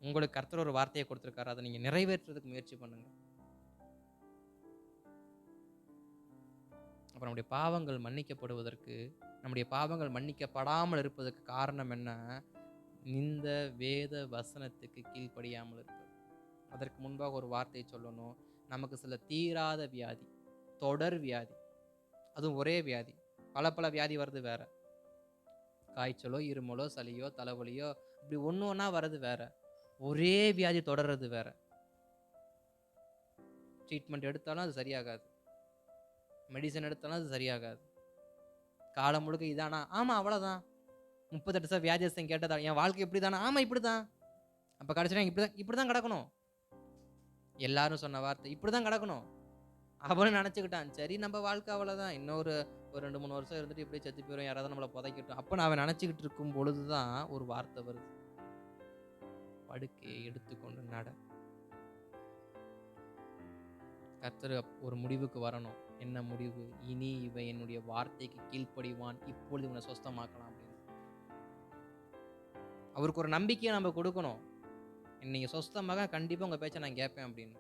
Speaker 1: உங்களுக்கு கர்த்தர் ஒரு வார்த்தையை கொடுத்திருக்காரு, அதை நீங்க நிறைவேற்றுறதுக்கு முயற்சி பண்ணுங்க. அப்ப நம்முடைய பாவங்கள் மன்னிக்கப்படுவதற்கு, நம்முடைய பாவங்கள் மன்னிக்கப்படாமல் இருப்பதற்கு காரணம் என்ன? இந்த வேத வசனத்துக்கு கீழ்ப்படியாமல் இருப்பது. அதற்கு முன்பாக ஒரு வார்த்தையை சொல்லணும். நமக்கு சில தீராத வியாதி, தொடர் வியாதி, அதுவும் ஒரே வியாதி, பல வியாதி வருது வேற. காய்ச்சலோ, இருமலோ, சளியோ, தலைவலியோ, இப்படி ஒன்று ஒன்றா வர்றது வேற. ஒரே வியாதி தொடர்றது வேற. ட்ரீட்மெண்ட் எடுத்தாலும் அது சரியாகாது, மெடிசன் எடுத்தாலும் அது சரியாகாது. காலம் முழுக்க இதானா? ஆமாம், அவ்வளோதான். 38 வியாதியஸ்தன் கேட்டதா, என் வாழ்க்கை இப்படி தானா? ஆமாம், இப்படி தான். அப்போ கடைசியில் இப்படி தான் கிடக்கணும். எல்லாரும் சொன்ன வார்த்தை இப்படி தான் கிடக்கணும். அவனும் நினச்சிக்கிட்டான், சரி நம்ம வாழ்க்கை அவ்வளோதான், இன்னொரு 2-3 வருஷம் இருந்துட்டு இப்படியே செத்து போயிடும், யாராவது நம்மளை புதைக்கட்டும். அப்போ நான் அவன் நினச்சிக்கிட்டு இருக்கும் பொழுது தான் ஒரு வார்த்தை வருது, படுக்கையை எடுத்துக்கொண்டு நட. கர்த்தர் ஒரு முடிவுக்கு வரணும். என்ன முடிவு? இனி இவன் என்னுடைய வார்த்தைக்கு கீழ்ப்படிவான், இப்பொழுது இவனை சொஸ்தமாக்கலாம் அப்படின்னு. அவருக்கு ஒரு நம்பிக்கையை நம்ம கொடுக்கணும். நீங்க சொஸ்தமாக கண்டிப்பா உங்க பேச்சை நான் கேட்பேன் அப்படின்னு.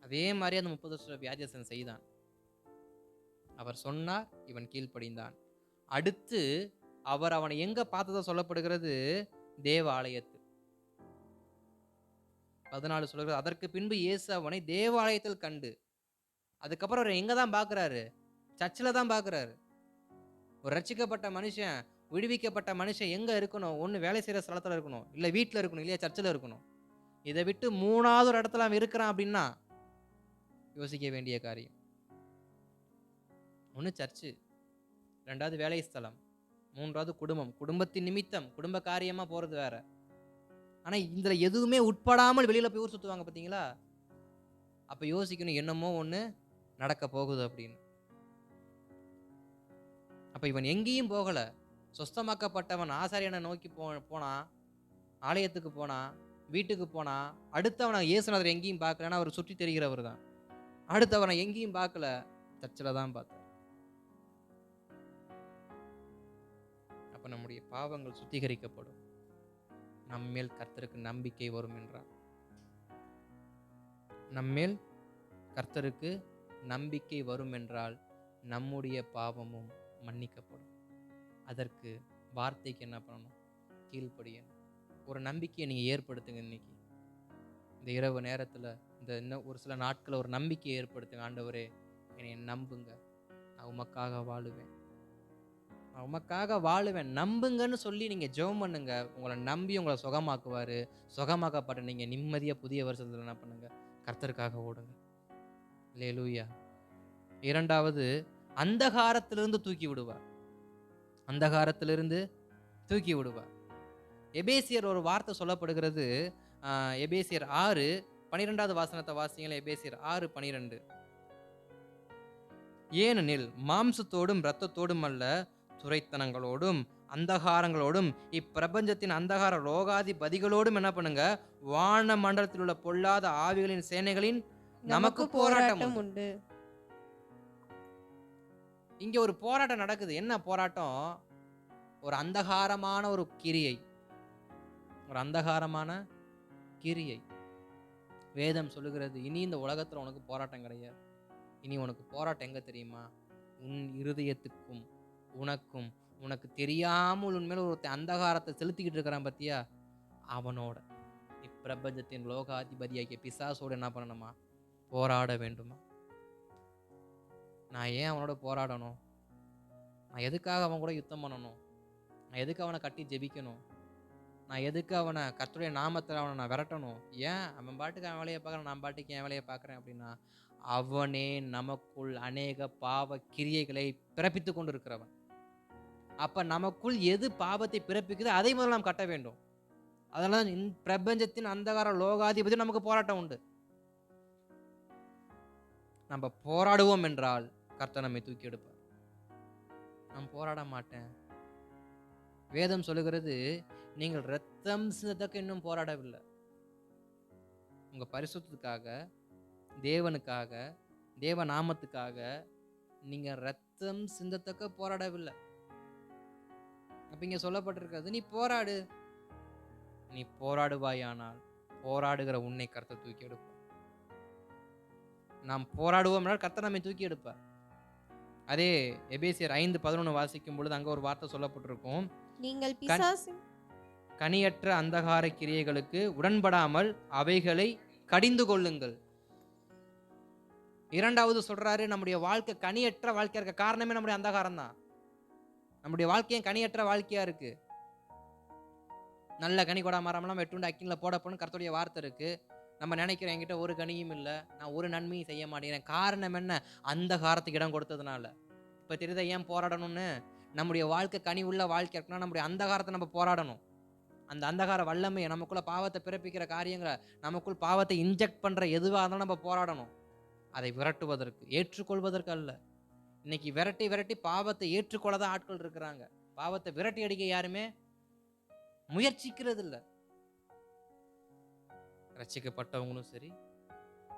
Speaker 1: அதே மாதிரி அந்த 30 வருஷ வியாதியஸ்தன் செய்தான். அவர் சொன்னார், இவன் கீழ்ப்படிந்தான். அடுத்து அவர் அவனை எங்க பார்த்ததா சொல்லப்படுகிறது? தேவாலயத்தில். 14 சொல்கிறது, அதற்கு பின்பு இயேசு அவனை தேவாலயத்தில் கண்டு. அதுக்கப்புறம் அவர் எங்க தான் பார்க்கிறாரு? சர்ச்சில் தான் பார்க்கிறாரு. ஒரு ரட்சிக்கப்பட்ட மனுஷன், விடுவிக்கப்பட்ட மனுஷன் எங்க இருக்கணும்? ஒன்று வேலை செய்கிற ஸ்தலத்தில் இருக்கணும், இல்லை வீட்டில் இருக்கணும், இல்லையா சர்ச்சில் இருக்கணும். இதை விட்டு 3வது ஒரு இடத்துல அவன் இருக்கிறான் அப்படின்னா யோசிக்க வேண்டிய காரியம். ஒன்று சர்ச்சு, 2வது வேலை ஸ்தலம், 3வது குடும்பம். குடும்பத்தின் நிமித்தம் குடும்ப காரியமாக போகிறது வேற. ஆனால் இதில் எதுவுமே உட்படாமல் வெளியில் போய் ஊர் சுற்றுவாங்க பார்த்தீங்களா? அப்போ யோசிக்கணும், என்னமோ ஒன்று நடக்க போகுது அப்படின்னு. அப்போ இவன் எங்கேயும் போகலை. சொஸ்தமாக்கப்பட்டவன் ஆசாரியனை நோக்கி போனா, ஆலயத்துக்கு போனா, வீட்டுக்கு போனா, அடுத்தவனை இயேசுநாதர் எங்கேயும் பார்க்கலன்னா அவர் சுற்றி தெரிகிறவர் தான். அடுத்தவனை எங்கேயும் பார்க்கல, சர்ச்சில் தான் பார்த்தார். அப்ப நம்முடைய பாவங்கள் சுத்திகரிக்கப்படும், நம்மேல் கர்த்தருக்கு நம்பிக்கை வரும் என்றார். நம்மேல் கர்த்தருக்கு நம்பிக்கை வரும் என்றால் நம்முடைய பாவமும் மன்னிக்கப்படும். அதற்கு வார்த்தைக்கு என்ன பண்ணணும்? கீழ்ப்படியணும். ஒரு நம்பிக்கையை நீங்கள் ஏற்படுத்துங்க. இன்னைக்கு இந்த இரவு நேரத்தில், இந்த இன்னும் ஒரு சில நாட்களில் ஒரு நம்பிக்கையை ஏற்படுத்துங்க. ஆண்டவரே, என்னை நம்புங்க, நான் உமக்காக வாழுவேன், நான் உமக்காக வாழுவேன், நம்புங்கன்னு சொல்லி நீங்கள் ஜெபம் பண்ணுங்க. உங்களை நம்பி உங்களை சுகமாக்குவார். சுகமாக்கப்பட்ட நீங்கள் நிம்மதியாக புதிய வருஷத்தில் என்ன பண்ணுங்க? கர்த்தருக்காக ஓடுங்க. அல்லேலூயா. 2வது, அந்தகாரத்திலிருந்து தூக்கி விடுவார். அந்தகாரத்திலிருந்து தூக்கி விடுவார். எபேசியர் ஒரு வார்த்தை சொல்லப்படுகிறது. எபேசியர் 6:12 வாசனத்தை வாசிங்களேன். எபேசியர் 6:12. ஏனெனில் மாம்சத்தோடும் இரத்தத்தோடும் அல்ல, துரைத்தனங்களோடும் அந்தகாரங்களோடும் இப்பிரபஞ்சத்தின் அந்தகார ரோகாதிபதிகளோடும் என்ன பண்ணுங்க? வான மண்டலத்தில் உள்ள பொல்லாத ஆவிகளின் சேனைகளின் நமக்கு போராட்டம் உண்டு. இங்க ஒரு போராட்டம் நடக்குது. என்ன போராட்டம்? ஒரு அந்தகாரமான ஒரு கிரியை, ஒரு அந்தகாரமான கிரியை. வேதம் சொல்லுகிறது, இனி இந்த உலகத்துல உனக்கு போராட்டம் கிடையாது. இனி உனக்கு போராட்டம் எங்க தெரியுமா? உன் இருதயத்துக்கும் உனக்கும். உனக்கு தெரியாமல் உன்மேல ஒரு அந்தகாரத்தை செலுத்திக்கிட்டு இருக்கிறான் பத்தியா, அவனோட, இப்பிரபஞ்சத்தின் லோகாதிபதியாகிய பிசாசோடு என்ன பண்ணணுமா? போராட வேண்டுமா? நான் ஏன் அவனோட போராடணும்? நான் எதுக்காக அவன் கூட யுத்தம் பண்ணணும்? நான் எதுக்கு அவனை கட்டி ஜெபிக்கணும்? நான் எதுக்கு அவனை கர்த்தருடைய நாமத்தில் அவனை நான் விரட்டணும்? ஏன்? அவன் பாட்டுக்கு அவன் வேலையை பார்க்குறான், நான் பாட்டுக்கு என் வேலையை பார்க்குறேன் அப்படின்னா, அவனே நமக்குள் அநேக பாவ கிரியைகளை பிறப்பித்து கொண்டு இருக்கிறவன். அப்ப நமக்குள் எது பாவத்தை பிறப்பிக்குதோ அதை முதல்ல நாம் கட்ட வேண்டும். அதனால பிரபஞ்சத்தின் அந்தகார லோகாதிபதி நமக்கு போராட்டம் உண்டு. நம்ம போராடுவோம் என்றால் கர்த்தர் நம்மை தூக்கி எடுப்பார். நான் போராட மாட்டேன். வேதம் சொல்லுகிறது, நீங்கள் ரத்தம் சிந்தத்தக்க இன்னும் போராடவில்லை. உங்க பரிசுத்தத்துக்காக, தேவனுக்காக, தேவ நாமத்துக்காக நீங்க ரத்தம் சிந்தத்தக்க போராடவில்லை. அப்ப இங்க சொல்லப்பட்டிருக்கிறது, நீ போராடு. நீ போராடுவாயானால் போராடுகிற உன்னை கர்த்தர் தூக்கி எடுப்பார். நாம் போராடுவோம் என்றால் கர்த்தர் நம்மை தூக்கி எடுப்பார். அதே எபேசியர் 5:11 வாசிக்கும் பொழுது அங்க ஒரு வார்த்தை சொல்லப்பட்டிருக்கும்,
Speaker 2: நீங்கள் பிசாசின்
Speaker 1: கனியற்ற அந்தகார கிரியைகளுக்கு உடன்படாமல் அவைகளை கடிந்து கொள்ளுங்கள். இரண்டாவது சொல்றாரு, நம்முடைய வாழ்க்கை கனியற்ற வாழ்க்கையா இருக்க காரணமே நம்முடைய அந்தகாரம் தான். நம்முடைய வாழ்க்கையும் கனியற்ற வாழ்க்கையா இருக்கு. நல்ல கனி கொடா மரம்லாம் வெட்டுண்டு அக்கின்ல போடப்போன்னு கர்த்தருடைய வார்த்தை இருக்கு. நம்ம நினைக்கிறோம், என்கிட்ட ஒரு கனியும் இல்லை, நான் ஒரு நன்மையும் செய்ய மாட்டேங்கிறேன். காரணம் என்ன? அந்தகாரத்துக்கு இடம் கொடுத்ததுனால. இப்போ தெரியுதா ஏன் போராடணும்னு? நம்முடைய வாழ்க்கை கனி உள்ள வாழ்க்கை இருக்குன்னா நம்முடைய அந்தகாரத்தை நம்ம போராடணும். அந்த அந்தகார வல்லமையை, நமக்குள்ள பாவத்தை பிறப்பிக்கிற காரியங்களை, நமக்குள் பாவத்தை இன்ஜெக்ட் பண்ற எதுவாக இருந்தாலும் நம்ம போராடணும். அதை விரட்டுவதற்கு, ஏற்றுக்கொள்வதற்கு அல்ல. இன்னைக்கு விரட்டி விரட்டி பாவத்தை ஏற்றுக்கொள்ளதான் ஆட்கள் இருக்கிறாங்க. பாவத்தை விரட்டி அடிக்க யாருமே முயற்சிக்கிறது இல்லை. ரட்சிக்கப்பட்டவங்களும் சரி,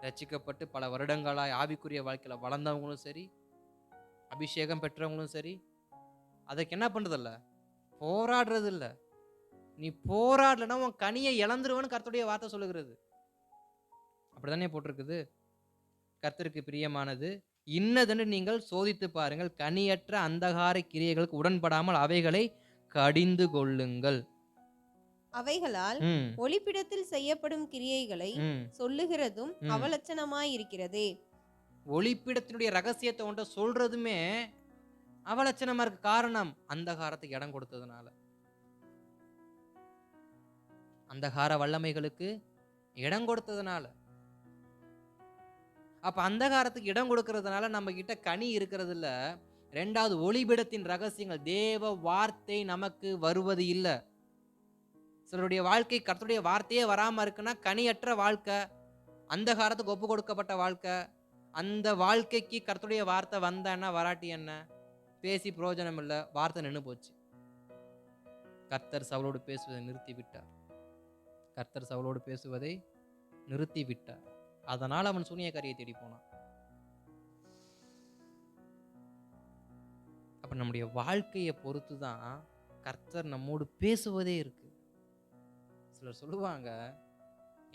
Speaker 1: ரட்சிக்கப்பட்டு பல வருடங்களாய் ஆவிக்குரிய வாழ்க்கையில வளர்ந்தவங்களும் சரி, அபிஷேகம் பெற்றவங்களும் சரி, அதுக்கு என்ன பண்றதில்ல? போராடுறது இல்லை. நீ போராடலன்னா உன் கனியை இழந்துருவன்னு கர்த்தருடைய வார்த்தை சொல்லுகிறது. அப்படித்தானே போட்டிருக்குது. கர்த்தருக்கு பிரியமானது இன்னதென்று நீங்கள் சோதித்து பாருங்கள், கனியற்ற அந்தகார கிரியைகளுக்கு உடன்படாமல் அவைகளை கடிந்து கொள்ளுங்கள்.
Speaker 2: அவைகளால் ஒளிப்பிடத்தில் செய்யப்படும் கிரியைகளை சொல்லுகிறதும் அவலட்சணமாயிருக்கிறதே.
Speaker 1: ஒளிப்பிடத்தினுடைய ரகசியத்தை ஒன்றை சொல்றதுமே அவலட்சணமா இருக்கு. காரணம், அந்தகாரத்துக்கு இடம் கொடுத்ததுனால. அந்தகார வல்லமைகளுக்கு இடம் கொடுத்ததுனால. அப்ப அந்தகாரத்துக்கு இடம் கொடுக்கறதுனால நம்ம கிட்ட கனி இருக்கிறது இல்ல. ரெண்டாவது, ஒளிபிடத்தின் ரகசியங்கள், தேவ வார்த்தை நமக்கு வருவது இல்லை. சிலருடைய வாழ்க்கை கர்த்தருடைய வார்த்தையே வராம இருக்குன்னா கனியற்ற வாழ்க்கை, அந்தகாரத்துக்கு ஒப்பு கொடுக்கப்பட்ட வாழ்க்கை. அந்த வாழ்க்கைக்கு கர்த்தருடைய வார்த்தை வந்தா வராட்டி என்ன? பேசி பிரயோஜனம் இல்லை, வார்த்தை நின்று போச்சு. கர்த்தர் சவுலோடு பேசுவதை நிறுத்தி விட்டார். கர்த்தர் சவுலோடு பேசுவதை நிறுத்தி விட்டார். அதனால் அவன் சூனியக்காரியை தேடி போனான். அப்ப நம்முடைய வாழ்க்கையை பொறுத்து தான் கர்த்தர் நம்மோடு பேசுவதே இருக்கு. சிலர் சொல்லுவாங்க,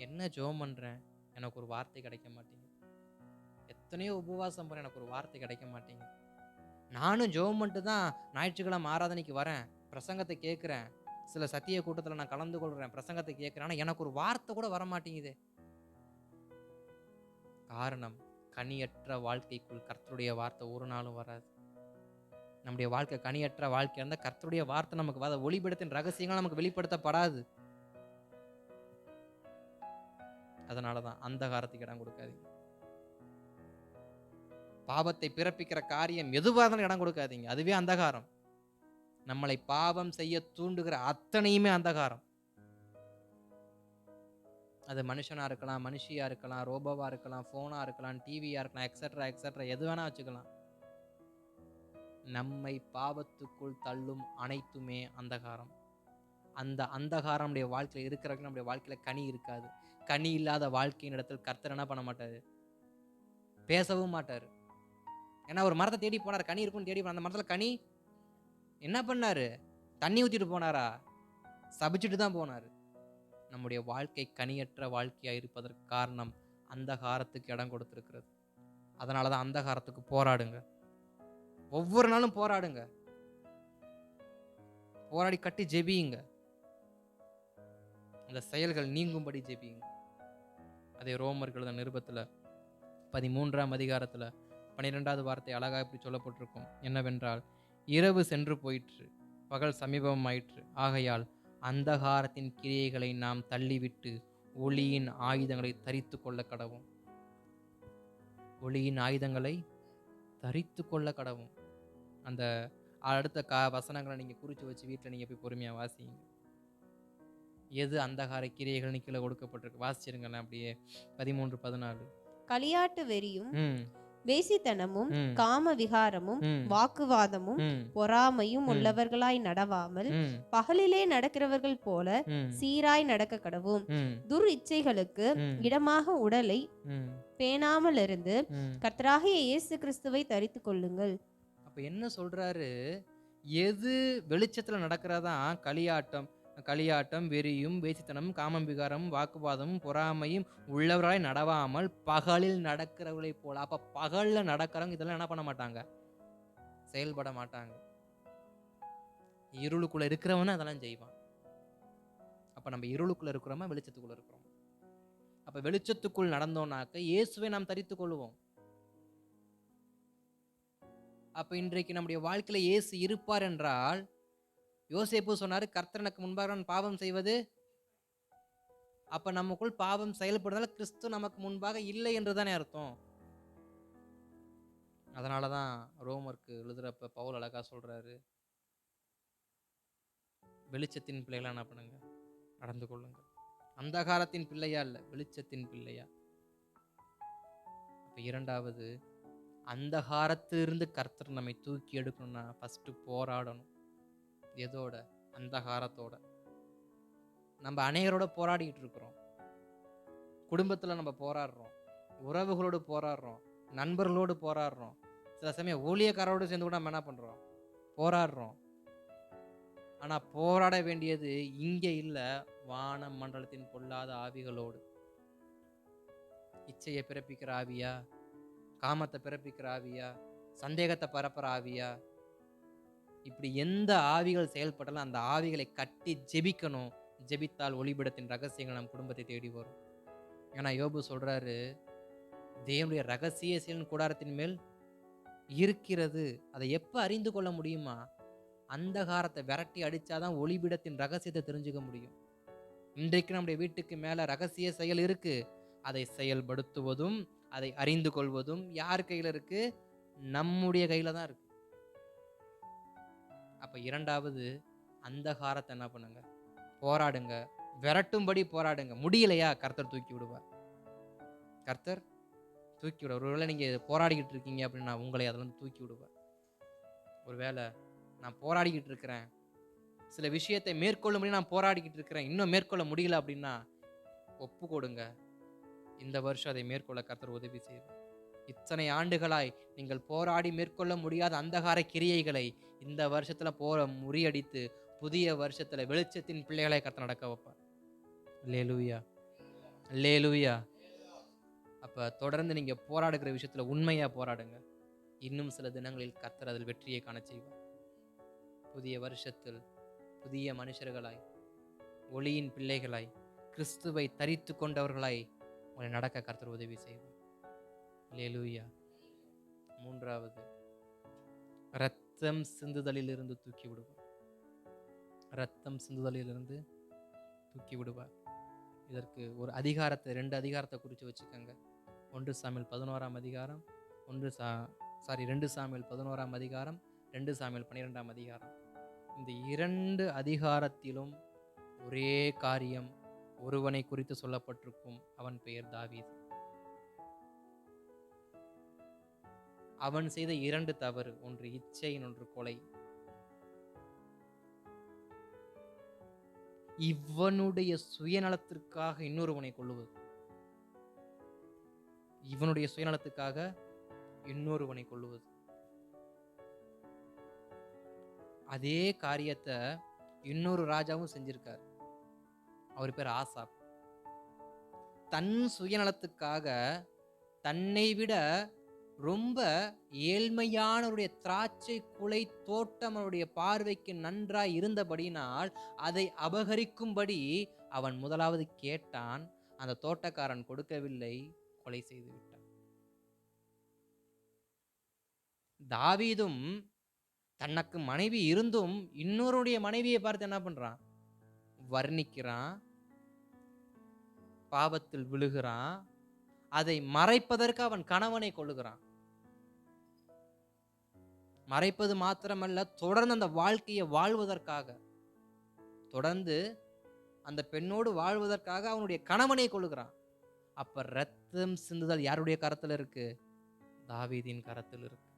Speaker 1: என்ன ஜெபம் பண்றேன், எனக்கு ஒரு வார்த்தை கிடைக்க மாட்டேங்குது. எத்தனையோ உபவாசம் பண்ண, எனக்கு ஒரு வார்த்தை கிடைக்க மாட்டேங்குது. நானும் ஜெபம் பண்ணிட்டு தான் ஞாயிற்றுக்கிழமை ஆராதனைக்கு வரேன், பிரசங்கத்தை கேட்குறேன், சில சத்திய கூட்டத்தில் நான் கலந்து கொள்கிறேன், பிரசங்கத்தை கேட்குறேன், ஆனால் எனக்கு ஒரு வார்த்தை கூட வர மாட்டேங்குது. காரணம், கனியற்ற வாழ்க்கைக்குள் கர்த்தருடைய வார்த்தை ஒரு நாளும் வராது. நம்முடைய வாழ்க்கை கனியற்ற வாழ்க்கை இருந்தால் கர்த்தருடைய வார்த்தை நமக்கு ஒளிபடத்தின் ரகசியங்கள் நமக்கு வெளிப்படுத்தப்படாது. அதனாலதான் அந்தகாரத்துக்கு இடம் கொடுக்காதீங்க. பாவத்தை பிறப்பிக்கிற காரியம் எதுவாக இருந்தாலும் இடம் கொடுக்காதீங்க. அதுவே அந்தகாரம். நம்மளை பாவம் செய்ய தூண்டுகிற அத்தனையுமே அந்தகாரம். அது மனுஷனா இருக்கலாம், மனுஷியா இருக்கலாம், ரோபோவா இருக்கலாம், போனா இருக்கலாம், டிவியா இருக்கலாம், எக்ஸெட்ரா எக்ஸெட்ரா, எது வேணா வச்சுக்கலாம். நம்மை பாவத்துக்குள் தள்ளும் அனைத்துமே அந்தகாரம். அந்த அந்தகாரம் நம்முடைய வாழ்க்கையில் இருக்கிறவங்க நம்முடைய வாழ்க்கையில கனி இருக்காது. கனி இல்லாத வாழ்க்கையின் இடத்தில் கர்த்தர் என்ன பண்ண மாட்டாரு? பேசவும் மாட்டாரு. ஏன்னா ஒரு மரத்தை தேடி போனார், கனி இருக்குன்னு தேடி போனார். அந்த மரத்துல கனி என்ன பண்ணாரு? தண்ணி ஊத்திட்டு போனாரா? சபிச்சுட்டு தான் போனாரு. நம்முடைய வாழ்க்கை கனியற்ற வாழ்க்கையா இருப்பதற்கு காரணம் அந்தகாரத்துக்கு இடம் கொடுத்திருக்கிறது. அதனாலதான் அந்தகாரத்துக்கு போராடுங்க. ஒவ்வொரு நாளும் போராடுங்க. போராடி கட்டி ஜெபியுங்க. அந்த செயல்கள் நீங்கும்படி ஜெபியுங்க. அதே ரோமர்கள் எழுதின நிருபத்துல 13ஆம் அதிகாரத்துல 12வது வார்த்தை அழகா இப்படி சொல்லப்பட்டிருக்கும். என்னவென்றால், இரவு சென்று போயிற்று, பகல் சமீபம் ஆயிற்று. ஆகையால் அந்தகாரத்தின் கிரியைகளை நாம் தள்ளிவிட்டு ஒளியின் ஆயுதங்களை தரித்து கொள்ள கடவும். ஒளியின் ஆயுதங்களை தரித்து கொள்ள கடவும். அந்த அடுத்த வசனங்களை நீங்கள் குறித்து வச்சு வீட்டில் நீங்கள் போய் பொறுமையாக வாசிங்க. எது அந்தகார கிரியைகள்னு கீழே கொடுக்கப்பட்டிருக்கு, வாசிச்சிருங்களேன் அப்படியே. 13-14.
Speaker 2: களியாட்டு வெறியும்
Speaker 1: ம்
Speaker 2: வேசித்தனமும்
Speaker 1: ம்
Speaker 2: காம விகாரமும்
Speaker 1: ம்
Speaker 2: வாக்குவாதமும்
Speaker 1: ம்
Speaker 2: பொறாமையும்
Speaker 1: ம்
Speaker 2: உள்ளவர்களாய் நடவாமல்
Speaker 1: ம்
Speaker 2: பகலிலே நடக்கிறவர்கள் போல
Speaker 1: ம்
Speaker 2: சீராய் நடக்க கடவும்.
Speaker 1: ம்
Speaker 2: துர் இச்சைகளுக்கு
Speaker 1: ம்
Speaker 2: இடமாக உடலை
Speaker 1: ம்
Speaker 2: பேணாமல் இருந்து
Speaker 1: ம்.
Speaker 2: கர்த்தராகிய இயேசு கிறிஸ்துவை தரித்துக் கொள்ளுங்கள்.
Speaker 1: அப்ப என்ன சொல்றாரு? எது வெளிச்சத்துல நடக்கிறதான் களியாட்டம், வெறியும், வேசித்தனமும், காமம் விகாரமும், வாக்குவாதமும், பொறாமையும் உள்ளவராய் நடவாமல் பகலில் நடக்கிறவர்களை போல. அப்ப பகல்ல நடக்கிறவங்க இதெல்லாம் என்ன பண்ண மாட்டாங்க? செயல்பட மாட்டாங்க. இருளுக்குள்ள இருக்கிறவன அதெல்லாம் செய்வான். அப்ப நம்ம இருளுக்குள்ள இருக்கிறோமா, வெளிச்சத்துக்குள்ள இருக்கிறோம்? அப்ப வெளிச்சத்துக்குள் நடந்தோம்னாக்க இயேசுவை நாம் தரித்துக் கொள்வோம். அப்ப இன்றைக்கு நம்முடைய வாழ்க்கையில இயேசு இருப்பார் என்றால், யோசேப்பு சொன்னாரு, கர்த்தர் எனக்கு முன்பாக நான் பாவம் செய்வது. அப்ப நமக்குள் பாவம் செயல்படுறதால கிறிஸ்து நமக்கு முன்பாக இல்லை என்றுதானே அர்த்தம். அதனாலதான் ரோமருக்கு எழுதுறப்ப பவுல் அழகா சொல்றாரு, வெளிச்சத்தின் பிள்ளைகளா என்ன பண்ணுங்க, நடந்து கொள்ளுங்க. அந்தகாரத்தின் பிள்ளையா இல்ல, வெளிச்சத்தின் பிள்ளையா. அப்ப இரண்டாவது, அந்தகாரத்திலிருந்து கர்த்தர் நம்மை தூக்கி எடுக்கணும்னா ஃபர்ஸ்ட் போராடணும். எதோட? அந்தகாரத்தோட. நம்ம அநேகரோட போராடிக்கிட்டு இருக்கிறோம். குடும்பத்துல நம்ம போராடுறோம், உறவுகளோடு போராடுறோம், நண்பர்களோடு போராடுறோம், சில சமயம் ஊழியக்காரோடு சேர்ந்து கூட நம்ம என்ன பண்றோம், போராடுறோம். ஆனா போராட வேண்டியது இங்க இல்ல, வான மண்டலத்தின் பொல்லாத ஆவிகளோடு. இச்சையை பிறப்பிக்கிற ஆவியா, காமத்தை பிறப்பிக்கிற ஆவியா, சந்தேகத்தை பரப்புற ஆவியா, இப்படி எந்த ஆவிகள் செயல்பட்டாலும் அந்த ஆவிகளை கட்டி ஜெபிக்கணும். ஜெபித்தால் ஒளிபிடத்தின் ரகசியங்கள் நம் குடும்பத்தை தேடி வரும். ஏன்னா யோபு சொல்றாரு, தேவனுடைய ரகசிய செயலின் கூடாரத்தின் மேல் இருக்கிறது. அதை எப்ப அறிந்து கொள்ள முடியுமா? அந்தகாரத்தை விரட்டி அடிச்சாதான் ஒளிபிடத்தின் ரகசியத்தை தெரிஞ்சுக்க முடியும். இன்றைக்கு நம்முடைய வீட்டுக்கு மேல ரகசிய செயல் இருக்கு. அதை செயல்படுத்துவதும் அதை அறிந்து கொள்வதும் யார் கையில இருக்கு? நம்முடைய கையில தான் இருக்கு. அப்ப இரண்டாவது, அந்தகாரத்தை என்ன பண்ணுங்க, போராடுங்க, விரட்டும்படி போராடுங்க. முடியலையா, கர்த்தர் தூக்கி விடுவார். கர்த்தர் தூக்கி விடுவார். ஒருவேளை நீங்க போராடிக்கிட்டு இருக்கீங்க அப்படின்னா உங்களை அதில் தூக்கி விடுவார். ஒருவேளை நான் போராடிக்கிட்டு இருக்கிறேன், சில விஷயத்தை மேற்கொள்ளும்படி நான் போராடிக்கிட்டு இருக்கிறேன், இன்னும் மேற்கொள்ள முடியல அப்படின்னா ஒப்பு கொடுங்க. இந்த வருஷம் அதை மேற்கொள்ள கர்த்தர் உதவி செய்வார். இத்தனை ஆண்டுகளாய் நீங்கள் போராடி மேற்கொள்ள முடியாத அந்தகார கிரியைகளை இந்த வருஷத்துல முறியடித்து புதிய வருஷத்துல வெளிச்சத்தின் பிள்ளைகளை கர்த்தர் நடக்க வைப்பார். அல்லேலூயா, அல்லேலூயா. அப்ப தொடர்ந்து நீங்க போராடுகிற விஷயத்துல உண்மையா போராடுங்க. இன்னும் சில தினங்களில் கர்த்தர் அதில் வெற்றியை காண செய்வார். புதிய வருஷத்தில் புதிய மனுஷர்களாய், ஒளியின் பிள்ளைகளாய், கிறிஸ்துவை தரித்து கொண்டவர்களாய் உங்களை நடக்க கர்த்தர் உதவி செய்வார். அல்லேலூயா. மூன்றாவது, இரத்தம் சிந்துதலிலிருந்து தூக்கி விடுவார். இரத்தம் சிந்துதலிலிருந்து தூக்கி விடுவார். இதற்கு ஒரு அதிகாரத்தை, 2 அதிகாரத்தை குறித்து வச்சுக்கோங்க. 1 சாமுவேல் 11ஆம் அதிகாரம், 2 சாமுவேல் 11ஆம் அதிகாரம், 2 சாமுவேல் 12ஆம் அதிகாரம். இந்த 2 அதிகாரத்திலும் ஒரே காரியம் ஒருவனை குறித்து சொல்லப்பட்டிருக்கும். அவன் பெயர் தாவீது. அவன் செய்த 2 தவறு, ஒன்று இச்சை, ஒன்று கொலை. இவனுடைய சுயநலத்திற்காக இன்னொருவனை கொல்லுவது, இவனுடைய சுயநலத்துக்காக இன்னொருவனை கொல்லுவது. அதே காரியத்தை இன்னொரு ராஜாவும் செஞ்சிருக்கார். அவர் பேர் ஆசாப். தன் சுயநலத்துக்காக தன்னை விட ரொம்ப ஏழ்மையானவருடைய திராட்சை குலை தோட்டம் அவருடைய பார்வைக்கு நன்றாய் இருந்தபடினால் அதை அபகரிக்கும்படி அவன் முதலாவது கேட்டான். அந்த தோட்டக்காரன் கொடுக்கவில்லை, கொலை செய்து விட்டான். தாவீதும் தனக்கு மனைவி இருந்தும் இன்னொருடைய மனைவியை பார்த்து என்ன பண்றான்? வர்ணிக்கிறான், பாவத்தில் விழுகிறான். அதை மறைப்பதற்கு அவன் கணவனை கொல்லுகிறான். மறைப்பது மாத்திரமல்ல, தொடர்ந்து அந்த வாழ்க்கையை வாழ்வதற்காக, தொடர்ந்து அந்த பெண்ணோடு வாழ்வதற்காக அவனுடைய கணவனை கொள்ளுகிறான். அப்ப ரத்தம் சிந்துதல் யாருடைய கரத்துல இருக்கு? தாவீதின் கரத்தில் இருக்கு.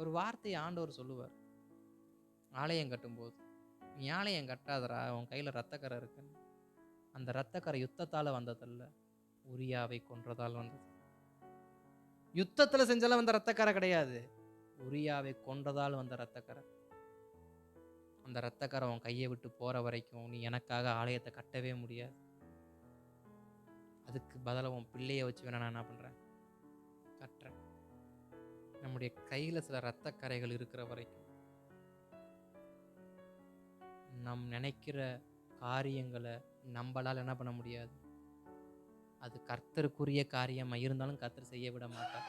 Speaker 1: ஒரு வார்த்தையை ஆண்டவர் சொல்லுவார் ஆலயம் கட்டும்போது, நீ ஆலயம் கட்டாதடா, உன் கையில ரத்தக்கரை இருக்கு. அந்த ரத்தக்கரை யுத்தத்தால வந்ததல்ல, உரியாவை கொன்றதால் வந்தது. யுத்தத்துல செஞ்சாலும் வந்த ரத்தக்கரை கிடையாது, உரியாவை கொன்றதால் வந்த ரத்தக்கரை. அந்த ரத்தக்கரை உன் கையை விட்டு போற வரைக்கும் நீ எனக்காக ஆலயத்தை கட்டவே முடியாது. அதுக்கு பதிலாக உன் பிள்ளைய வச்சு வேணா நான் என்ன பண்றேன், கட்டுறேன். நம்முடைய கையில சில ரத்தக்கரைகள் இருக்கிற வரைக்கும் நம் நினைக்கிற காரியங்களை நம்மளால் என்ன பண்ண முடியாது. அது கர்த்தருக்குரிய காரியமா இருந்தாலும் கர்த்தர் செய்ய விட மாட்டார்.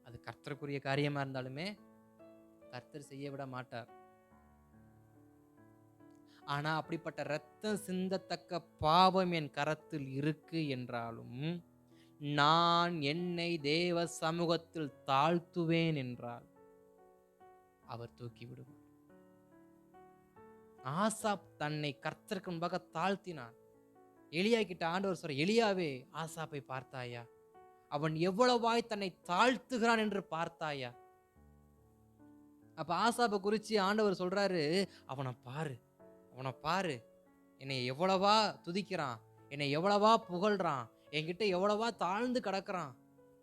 Speaker 1: அது கர்த்தருக்குரிய காரியமா இருந்தாலுமே கர்த்தர் செய்ய விட மாட்டார். ஆனா அப்படிப்பட்ட ரத்தம் சிந்தத்தக்க பாவம் என் கரத்தில் இருக்கு என்றாலும் நான் என்னை தேவ சமூகத்தில் தாழ்த்துவேன் என்றால் அவர் தூக்கி விடுவார். ஆசாப் தன்னை கர்த்தருக்கு முன்பாக தாழ்த்தினான். எலியா கிட்ட ஆண்டவர் சொல்ற, எலியாவே ஆசாப்பை பார்த்தாயா? அவன் எவ்வளவாய் தன்னை தாழ்த்துகிறான் என்று பார்த்தாயா? அப்ப ஆசாப்பை குறிச்சு ஆண்டவர் சொல்றாரு, அவனை பாரு, அவனை பாரு, என்னை எவ்வளவா துதிக்கிறான், என்னை எவ்வளவா புகழ்றான், என்கிட்ட எவ்வளவா தாழ்ந்து கிடக்குறான்.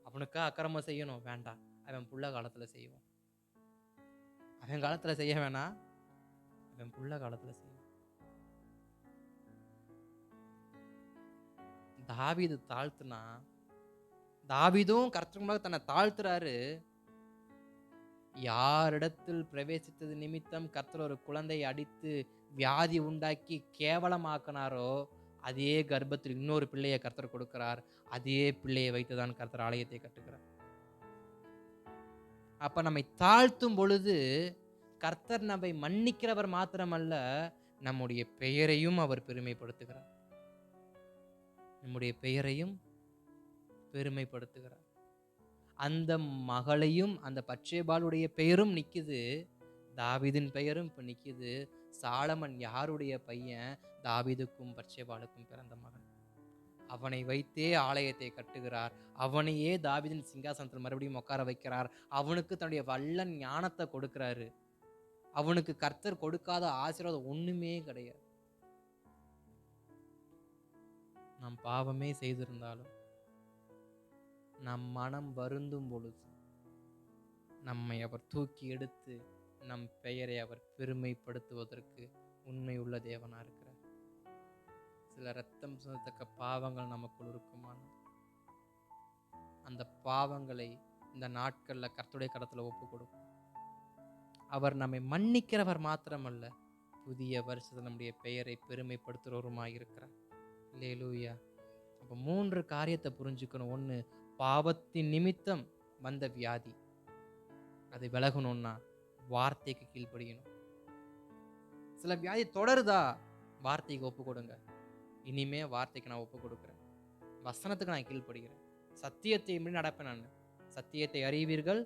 Speaker 1: அவனுக்கா அக்கிரமம் செய்யணும்? வேண்டாம், அவன் புள்ள காலத்துல செய்வோம். அவன் காலத்துல செய்ய வேணாம், அவன் புள்ள காலத்துல செய்வோம். தாவீது தாழ்த்துனா, தாவீதும் கர்த்தருக்கு தன்னை தாழ்த்துறாரு. யாரிடத்தில் பிரவேசித்தது நிமித்தம் கர்த்தர் ஒரு குழந்தையை அடித்து வியாதி உண்டாக்கி கேவலமாக்கினாரோ, அதே கர்ப்பத்தில் இன்னொரு பிள்ளையை கர்த்தர் கொடுக்கிறார். அதே பிள்ளையை வைத்துதான் கர்த்தர் ஆலயத்தை கட்டுகிறார். அப்ப நம்மை தாழ்த்தும் பொழுது கர்த்தர் நம்மை மன்னிக்கிறவர் மாத்திரமல்ல, நம்முடைய பெயரையும் அவர் பெருமைப்படுத்துகிறார். நம்முடைய பெயரையும் பெருமைப்படுத்துகிறார். அந்த மகளையும், அந்த பட்சேபாளுடைய பெயரும் நிக்குது, தாவீதின் பெயரும் இப்ப நிக்குது. சாலமன் யாருடைய பையன்? தாவீதுக்கும் பட்சேபாளுக்கும் பிறந்த மகன். அவனை வைத்தே ஆலயத்தை கட்டுகிறார். அவனையே தாவீதின் சிங்காசனத்தில் மறுபடியும் உட்கார வைக்கிறார். அவனுக்கு தன்னுடைய வல்ல ஞானத்தை கொடுக்கிறாரு. அவனுக்கு கர்த்தர் கொடுக்காத ஆசீர்வாதம் ஒண்ணுமே கிடையாது. நாம் பாவமே செய்திருந்தாலும் நம் மனம் வருந்தும் பொழுது நம்மை அவர் தூக்கி எடுத்து நம் பெயரை அவர் பெருமைப்படுத்துவதற்கு உண்மை உள்ள தேவனா இருக்கிறார். சில ரத்தம் சிந்தத்தக்க பாவங்கள் நமக்குள் இருக்குமான அந்த பாவங்களை இந்த நாட்கள்ல கர்த்தருடைய கரத்துல ஒப்பு கொடுக்கும். அவர் நம்மை மன்னிக்கிறவர் மாத்திரமல்ல, புதிய வருஷத்தில் நம்முடைய பெயரை பெருமைப்படுத்துறவருமாய் இருக்கிறார். அல்லேலூயா. அப்ப 3 காரியத்தை புரிஞ்சுக்கணும். 1, பாவத்தின் நிமித்தம் வந்த வியாதி, அது விலகணும்னா வார்த்தைக்கு கீழ்ப்படியணும். சில வியாதி தொடருதா, வார்த்தைக்கு ஒப்பு கொடுங்க. இனிமே வார்த்தைக்கு நான் ஒப்பு கொடுக்குறேன், வசனத்துக்கு நான் கீழ்ப்படுகிறேன், சத்தியத்தை எப்படி நடப்பேன். நான் சத்தியத்தை அறிவீர்கள்,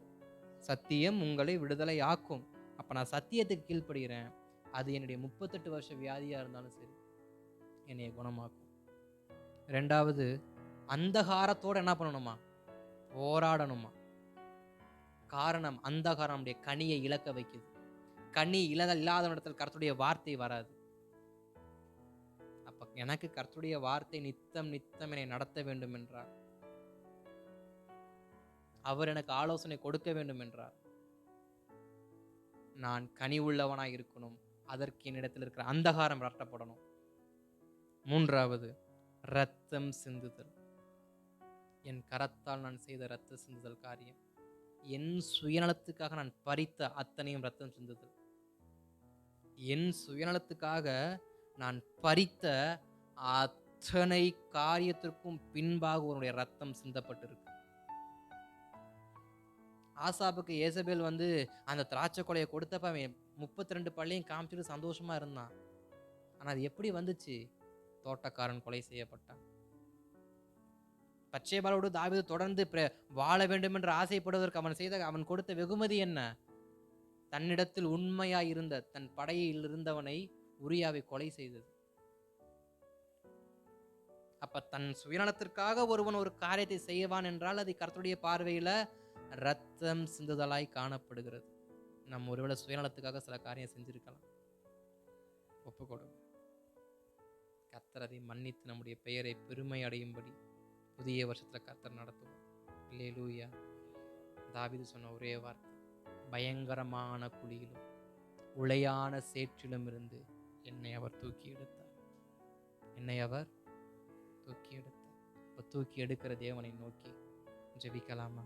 Speaker 1: சத்தியம் உங்களை விடுதலை ஆக்கும். அப்ப நான் சத்தியத்துக்கு கீழ்ப்படுகிறேன். அது என்னுடைய 38 வருஷ வியாதியா இருந்தாலும் சரி, என்னைய குணமாக்கும். 2வது, அந்தகாரத்தோட என்ன பண்ணணுமா? போராடணுமா? காரணம், அந்தகாரம் நம்முடைய கனியை இழக்க வைக்குது. கனி இல்லாத இடத்துல கர்த்தருடைய வார்த்தை வராது. அப்ப எனக்கு கர்த்தருடைய வார்த்தை நித்தம் நித்தம் என்னை நடத்த வேண்டும் என்றார், அவர் எனக்கு ஆலோசனை கொடுக்க வேண்டும் என்றார், நான் கனி உள்ளவனாய் இருக்கணும். அதற்கு என்னிடத்தில் இருக்கிற அந்தகாரம் விரட்டப்படணும். 3வது, ரத்தம் சிந்துதல். என் கரத்தால் நான் செய்த ரத்த சிந்துதல் காரியம், என் சுயநலத்துக்காக நான் பறித்த அத்தனையும் ரத்தம் சிந்துதல். என் சுயநலத்துக்காக நான் பறித்த அத்தனை காரியத்திற்கும் பின்பாக உன்னுடைய ரத்தம் சிந்தப்பட்டிருக்கு. ஆசாப்புக்கு ஏசபேல் அந்த திராட்சை கொலையை கொடுத்தப்ப அவன் 32 பள்ளியும் காமிச்சிட்டு சந்தோஷமா இருந்தான். ஆனா அது எப்படி வந்துச்சு? தோட்டக்காரன் கொலை செய்யப்பட்டான். பச்சைபாலோடு தாவீது தொடர்ந்து வாழ வேண்டும் என்று ஆசைப்படுவதற்கு அவன் கொடுத்த வெகுமதி என்ன? தன்னிடத்தில் உண்மையாய் இருந்த தன் படையில் இருந்தவனை உரியாவை கொலை செய்தது. அப்ப தன் சுயநலத்திற்காக ஒருவன் ஒரு காரியத்தை செய்வான் என்றால் அது கர்த்தருடைய பார்வையில ரத்தம் சிந்துதலாய் காணப்படுகிறது. நம்ம ஒருவேளை சுயநலத்துக்காக சில காரியம் செஞ்சிருக்கலாம். ஒப்புக்கொடுங்க. கர்த்தர் அதை மன்னித்து நம்முடைய பெயரை பெருமை அடையும்படி புதிய வருஷத்துல கர்த்தர் நடத்துவோம். அல்லேலூயா. தாவீது சொன்ன ஒரே வார்த்தை, பயங்கரமான குழியிலும் உளையான சேற்றிலும் இருந்து என்னை அவர் தூக்கி எடுத்தார். என்னை அவர் தூக்கி எடுத்தார். தூக்கி எடுக்கிற தேவனை நோக்கி ஜெபிக்கலாமா?